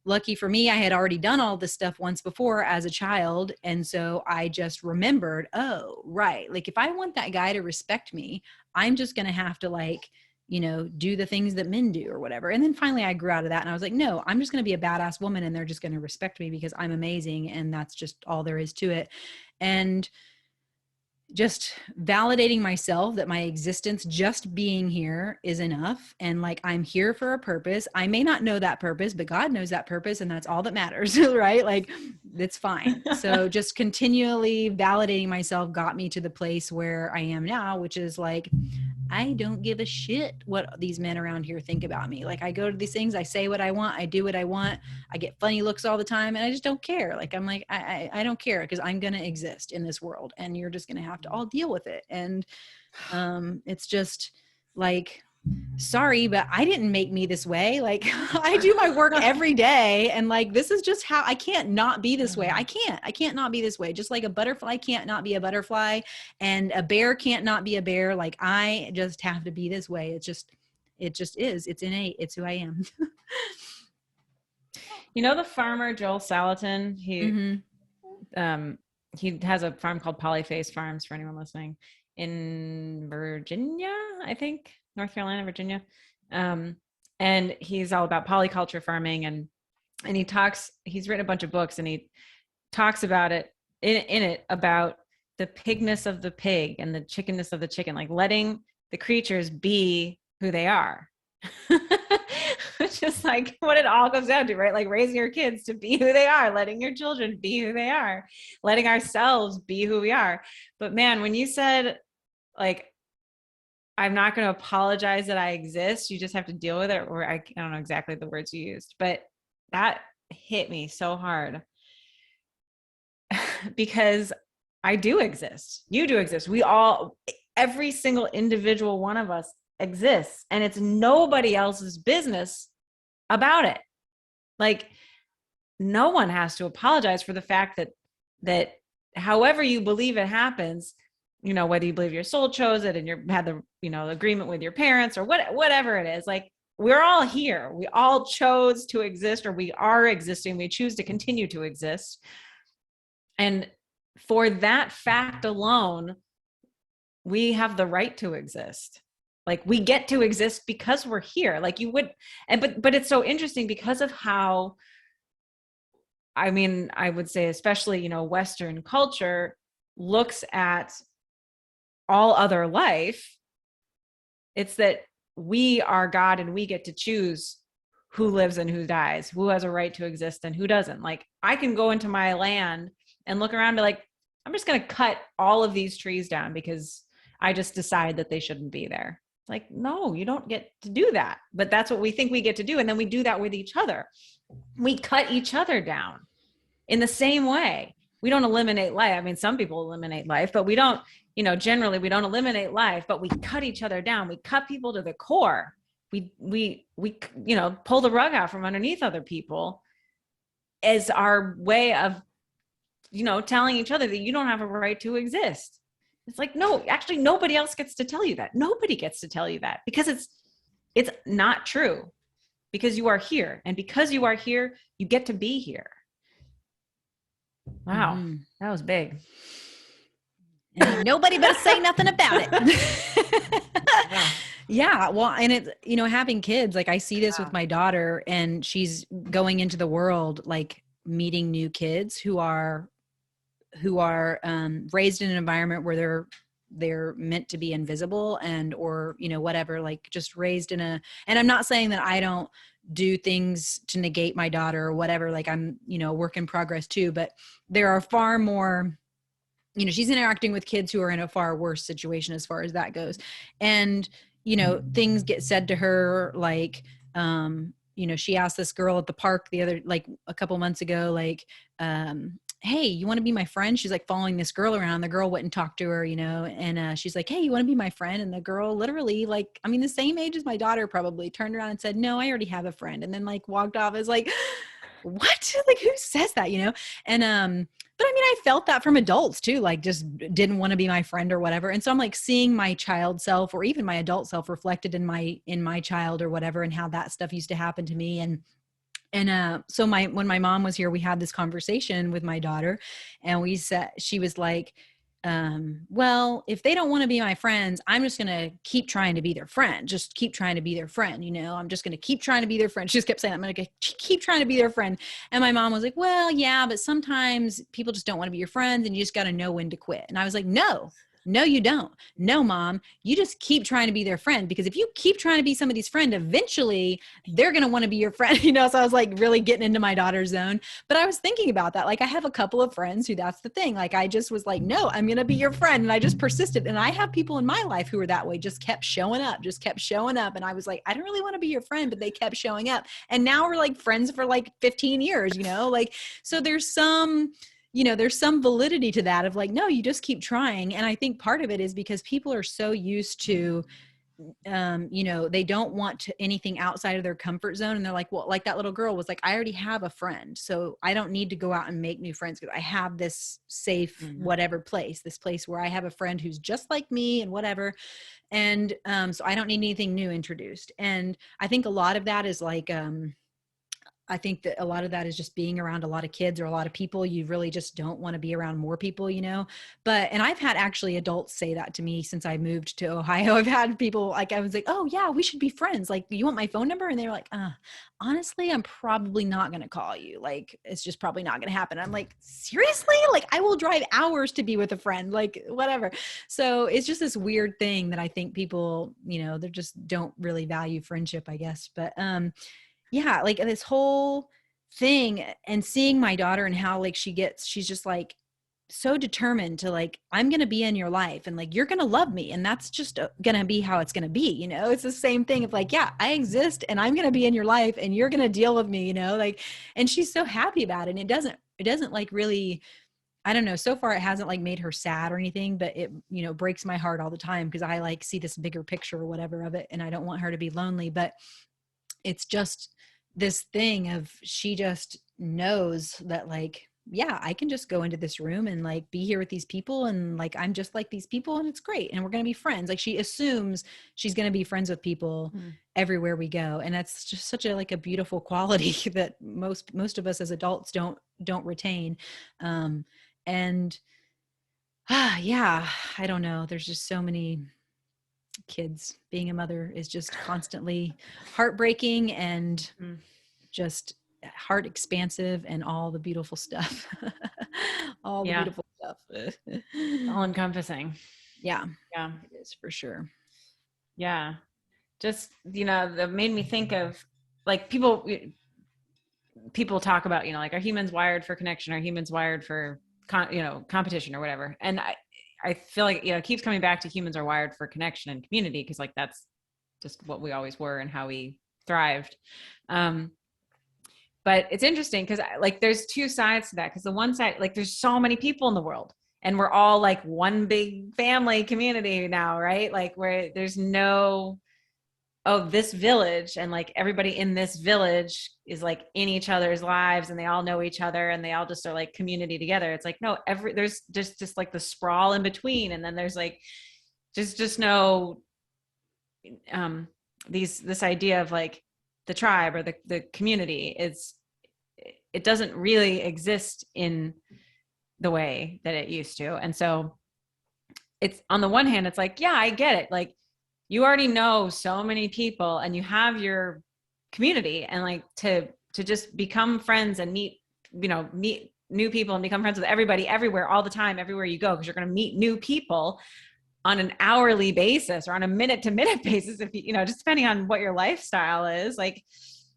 lucky for me, I had already done all this stuff once before as a child. And so I just remembered, oh, right. Like if I want that guy to respect me, I'm just going to have to like you know, do the things that men do or whatever. And then finally I grew out of that and I was like, no, I'm just going to be a badass woman and they're just going to respect me because I'm amazing. And that's just all there is to it. And just validating myself that my existence, just being here, is enough. And like, I'm here for a purpose. I may not know that purpose, but God knows that purpose. And that's all that matters, right? Like, it's fine. So just continually validating myself got me to the place where I am now, which is like, I don't give a shit what these men around here think about me. Like, I go to these things, I say what I want, I do what I want, I get funny looks all the time, and I just don't care. Like, I'm like, I don't care, because I'm going to exist in this world, and you're just going to have to all deal with it. And it's just like, sorry, but I didn't make me this way. Like, I do my work every day, and like, this is just how I can't not be this way. I can't not be this way. Just like a butterfly can't not be a butterfly, and a bear can't not be a bear. Like, I just have to be this way. It just is. It's innate. It's who I am. You know, the farmer Joel Salatin, he has a farm called Polyface Farms, for anyone listening, in Virginia, I think, North Carolina, Virginia. And he's all about polyculture farming. And he's written a bunch of books, and he talks about it in it about the pigness of the pig and the chickenness of the chicken, like letting the creatures be who they are. Which is like what it all comes down to, right? Like raising your kids to be who they are, letting your children be who they are, letting ourselves be who we are. But man, when you said, like, I'm not going to apologize that I exist, you just have to deal with it, or I don't know exactly the words you used, but that hit me so hard. Because I do exist. You do exist. We all, every single individual one of us exists, and it's nobody else's business about it. Like, no one has to apologize for the fact that however you believe it happens, you know, whether you believe your soul chose it and you had the, you know, agreement with your parents or whatever it is, like, we're all here. We all chose to exist, or we are existing. We choose to continue to exist. And for that fact alone, we have the right to exist. Like, we get to exist because we're here. Like, you would, and but it's so interesting because of how, I mean, I would say, especially, you know, Western culture looks at all other life. It's that we are God and we get to choose who lives and who dies, who has a right to exist and who doesn't. Like, I can go into my land and look around and be like, I'm just going to cut all of these trees down because I just decide that they shouldn't be there. Like, no, you don't get to do that. But that's what we think we get to do. And then we do that with each other. We cut each other down in the same way. We don't eliminate life. I mean, some people eliminate life, but we don't, you know, generally we don't eliminate life, but we cut each other down. We cut people to the core. We, you know, pull the rug out from underneath other people as our way of, you know, telling each other that you don't have a right to exist. It's like, no, actually nobody else gets to tell you that. Nobody gets to tell you that, because it's not true, because you are here. And because you are here, you get to be here. Wow. That was big. And nobody better say nothing about it. Yeah. Well, and it's, you know, having kids, like, I see this with my daughter, and she's going into the world, like, meeting new kids who are raised in an environment where they're meant to be invisible, and, or, you know, whatever, like, just raised in a, and I'm not saying that I don't do things to negate my daughter or whatever, like, I'm, you know, work in progress too, but there are far more, you know, she's interacting with kids who are in a far worse situation as far as that goes. And, you know, things get said to her, like, you know, she asked this girl at the park a couple months ago, like, hey, you want to be my friend? She's like following this girl around. The girl wouldn't talk to her, you know, and she's like, hey, you want to be my friend? And the girl literally, like, I mean, the same age as my daughter, probably turned around and said, no, I already have a friend. And then, like, walked off. Is like, what? Like, who says that, you know? And, but I mean, I felt that from adults too, like, just didn't want to be my friend or whatever. And so I'm like seeing my child self, or even my adult self, reflected in my child or whatever, and how that stuff used to happen to me. And so when my mom was here, we had this conversation with my daughter, and she was like, well, if they don't want to be my friends, I'm just going to keep trying to be their friend. Just keep trying to be their friend. I'm just going to keep trying to be their friend. She just kept saying, I'm going to keep trying to be their friend. And my mom was like, well, yeah, but sometimes people just don't want to be your friends and you just got to know when to quit. And I was like, no, you don't. No, mom, you just keep trying to be their friend, because if you keep trying to be somebody's friend, eventually they're going to want to be your friend. So I was like really getting into my daughter's zone, but I was thinking about that. Like I have a couple of friends who that's the thing. Like I just was like, no, I'm going to be your friend. And I just persisted. And I have people in my life who were that way, just kept showing up. And I was like, I don't really want to be your friend, but they kept showing up. And now we're like friends for like 15 years, like, so there's some validity to that of like, no, you just keep trying. And I think part of it is because people are so used to, they don't want anything outside of their comfort zone. And they're like, well, like that little girl was like, I already have a friend, so I don't need to go out and make new friends because I have this safe, whatever place, this place where I have a friend who's just like me and whatever. And so I don't need anything new introduced. And I think a lot of that is like, I think that a lot of that is just being around a lot of kids or a lot of people. You really just don't want to be around more people, and I've had actually adults say that to me since I moved to Ohio. I've had people like, I was like, oh yeah, we should be friends. Like, you want my phone number? And they were like, honestly, I'm probably not going to call you. Like, it's just probably not going to happen. I'm like, seriously? Like, I will drive hours to be with a friend, like whatever. So it's just this weird thing that I think people, they just don't really value friendship, I guess. But, yeah, like this whole thing, and seeing my daughter and how like she's just like so determined to like, I'm going to be in your life and like, you're going to love me. And that's just going to be how it's going to be. It's the same thing of like, yeah, I exist and I'm going to be in your life and you're going to deal with me, like, and she's so happy about it. And it doesn't like really, I don't know, so far it hasn't like made her sad or anything, but it, breaks my heart all the time because I like see this bigger picture or whatever of it. And I don't want her to be lonely, but it's just this thing of, she just knows that like, yeah, I can just go into this room and like be here with these people. And like, I'm just like these people and it's great. And we're going to be friends. Like she assumes she's going to be friends with people everywhere we go. And that's just such a, like a beautiful quality that most of us as adults don't retain. And yeah, I don't know. There's just so many kids. Being a mother is just constantly heartbreaking and just heart expansive and all the beautiful stuff. All the beautiful stuff. All encompassing. Yeah, it is for sure. Yeah, just that made me think of like people talk about like, are humans wired for connection, are humans wired for competition or whatever. And I feel like it keeps coming back to humans are wired for connection and community, because like that's just what we always were and how we thrived. But it's interesting because like there's two sides to that, because the one side, like there's so many people in the world and we're all like one big family community now, right? Like where there's no, this village and like everybody in this village is like in each other's lives and they all know each other and they all just are like community together. It's like, no, there's just like the sprawl in between. And then there's like, just no, this idea of like the tribe or the community it doesn't really exist in the way that it used to. And so it's, on the one hand, it's like, yeah, I get it. Like you already know so many people and you have your community, and like to just become friends and meet new people and become friends with everybody everywhere all the time, everywhere you go, because you're going to meet new people on an hourly basis or on a minute to minute basis. If just depending on what your lifestyle is, like,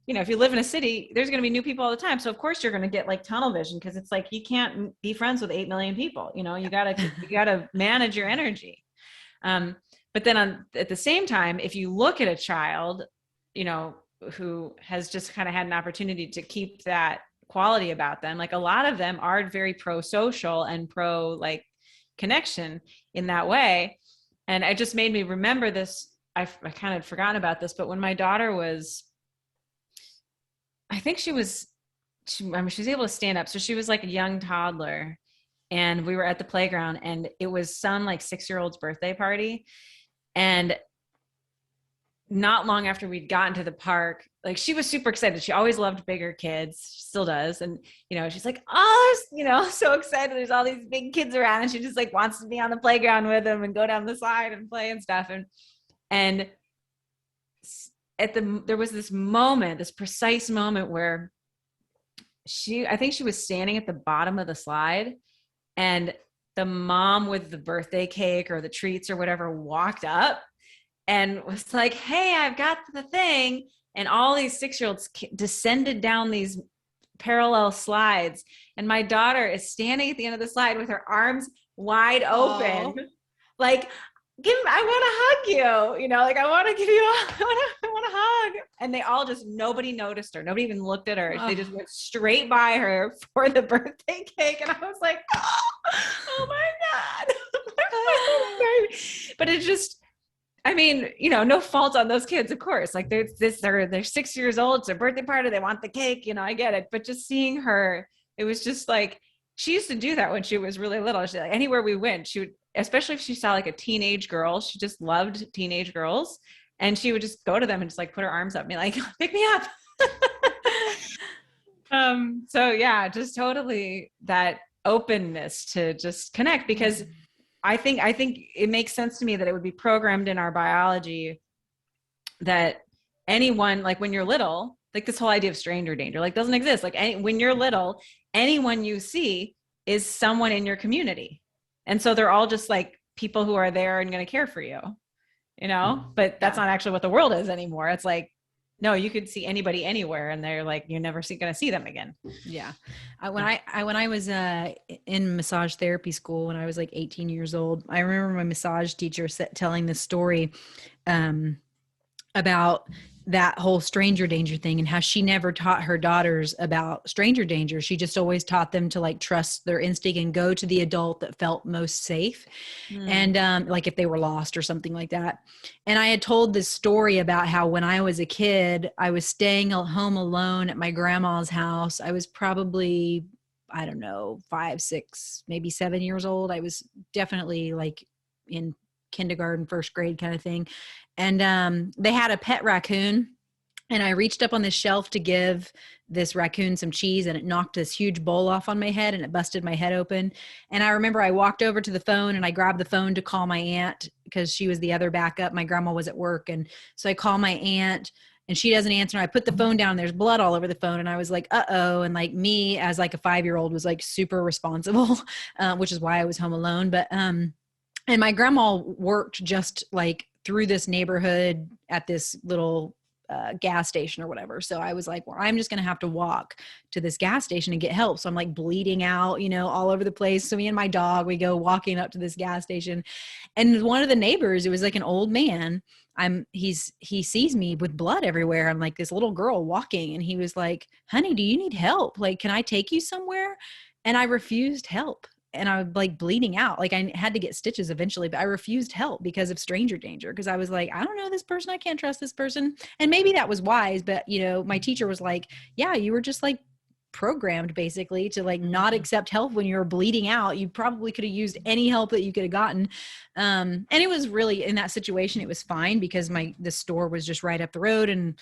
if you live in a city, there's going to be new people all the time. So of course you're going to get like tunnel vision, because it's like, you can't be friends with 8 million people. You gotta manage your energy. But then at the same time, if you look at a child, who has just kind of had an opportunity to keep that quality about them, like a lot of them are very pro-social and pro like connection in that way. And it just made me remember this. I kind of forgotten about this, but when my daughter was, I think she was able to stand up. So she was like a young toddler and we were at the playground and it was some like 6-year-old's birthday party. And not long after we'd gotten to the park, like she was super excited. She always loved bigger kids. She still does. And, she's like, oh, so excited. There's all these big kids around. And she just like wants to be on the playground with them and go down the slide and play and stuff. And there was this moment, this precise moment where I think she was standing at the bottom of the slide, and the mom with the birthday cake or the treats or whatever walked up and was like, hey, I've got the thing. And all these 6-year-olds descended down these parallel slides. And my daughter is standing at the end of the slide with her arms wide open. Oh. Like, I want to hug you, like, I want to give you I want to hug. And they all nobody noticed her. Nobody even looked at her. Oh. They just went straight by her for the birthday cake. And I was like, oh my God. But it just, no fault on those kids, of course. Like they're 6 years old. It's their birthday party. They want the cake. I get it. But just seeing her, it was just like, she used to do that when she was really little. She, like, anywhere we went, she would, especially if she saw like a teenage girl, she just loved teenage girls. And she would just go to them and just like put her arms up and be like, pick me up. So yeah, just totally that openness to just connect, because I think it makes sense to me that it would be programmed in our biology that anyone, like when you're little, like this whole idea of stranger danger, like doesn't exist. Like when you're little, anyone you see is someone in your community. And so they're all just like people who are there and going to care for you, but that's not actually what the world is anymore. It's like, no, you could see anybody anywhere and they're like, you're never going to see them again. Yeah. When I was in massage therapy school, when I was like 18 years old, I remember my massage teacher telling this story about that whole stranger danger thing and how she never taught her daughters about stranger danger. She just always taught them to like trust their instinct and go to the adult that felt most safe. And like if they were lost or something like that. And I had told this story about how when I was a kid, I was staying home alone at my grandma's house. I was probably, I don't know, 5, 6, maybe 7 years old. I was definitely like in kindergarten, first grade kind of thing. And they had a pet raccoon, and I reached up on this shelf to give this raccoon some cheese, and it knocked this huge bowl off on my head and it busted my head open. And I remember I walked over to the phone and I grabbed the phone to call my aunt because she was the other backup. My grandma was at work. And so I call my aunt and she doesn't answer. I put the phone down, there's blood all over the phone. And I was like, uh-oh. And like me as like a 5-year-old was like super responsible, which is why I was home alone. But, and my grandma worked just like through this neighborhood at this little gas station or whatever. So I was like, well, I'm just going to have to walk to this gas station and get help. So I'm like bleeding out, all over the place. So me and my dog, we go walking up to this gas station, and one of the neighbors, it was like an old man. He sees me with blood everywhere. I'm like this little girl walking, and he was like, honey, do you need help? Like, can I take you somewhere? And I refused help. And I was like bleeding out. Like I had to get stitches eventually, but I refused help because of stranger danger. Cause I was like, I don't know this person. I can't trust this person. And maybe that was wise, but my teacher was like, yeah, you were just like programmed basically to like not accept help when you were bleeding out. You probably could have used any help that you could have gotten. And it was really, in that situation, it was fine because the store was just right up the road, and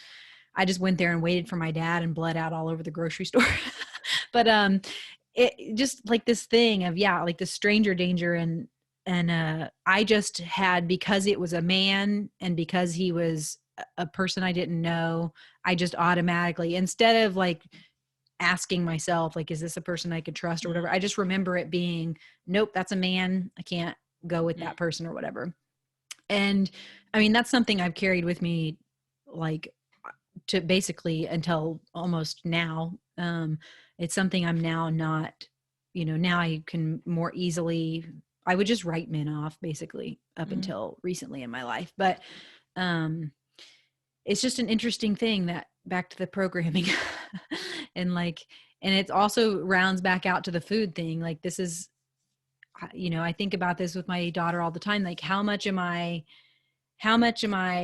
I just went there and waited for my dad and bled out all over the grocery store. But, it just like this thing of, like the stranger danger. And I just had, because it was a man and because he was a person I didn't know, I just automatically, instead of like asking myself, like, is this a person I could trust or whatever, I just remember it being, nope, that's a man. I can't go with that person or whatever. And I mean, that's something I've carried with me, like to basically until almost now. It's something I'm now not, now I can more easily, I would just write men off basically up until recently in my life. But it's just an interesting thing that back to the programming and it also rounds back out to the food thing. Like this is, I think about this with my daughter all the time. Like how much am I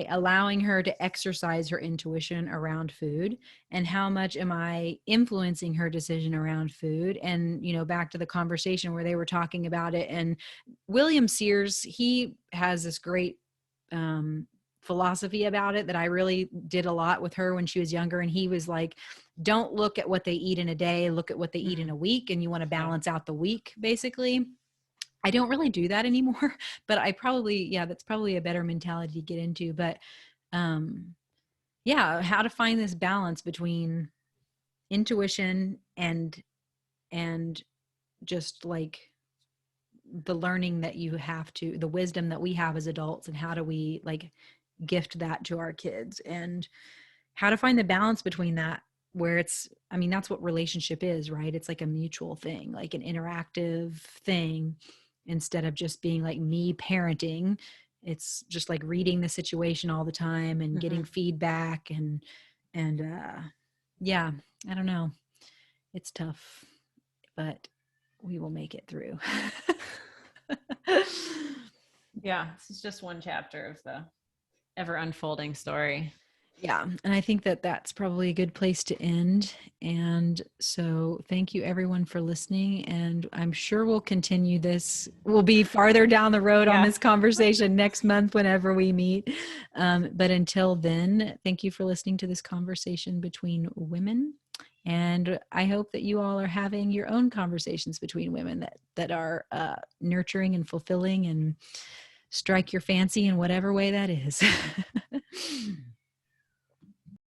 allowing her to exercise her intuition around food, and how much am I influencing her decision around food? And, back to the conversation where they were talking about it, and William Sears, he has this great philosophy about it that I really did a lot with her when she was younger. And he was like, don't look at what they eat in a day, look at what they eat in a week. And you want to balance out the week, basically. I don't really do that anymore, but I probably, that's probably a better mentality to get into. But how to find this balance between intuition and just like the learning that you have to, the wisdom that we have as adults, and how do we like gift that to our kids, and how to find the balance between that, where it's, I mean, that's what relationship is, right? It's like a mutual thing, like an interactive thing, instead of just being like me parenting. It's just like reading the situation all the time and getting feedback and I don't know. It's tough, but we will make it through. Yeah, this is just one chapter of the ever unfolding story. Yeah. And I think that that's probably a good place to end. And so thank you everyone for listening. And I'm sure we'll continue this. We'll be farther down the road on this conversation next month whenever we meet. But until then, thank you for listening to this conversation between women. And I hope that you all are having your own conversations between women that are nurturing and fulfilling and strike your fancy in whatever way that is.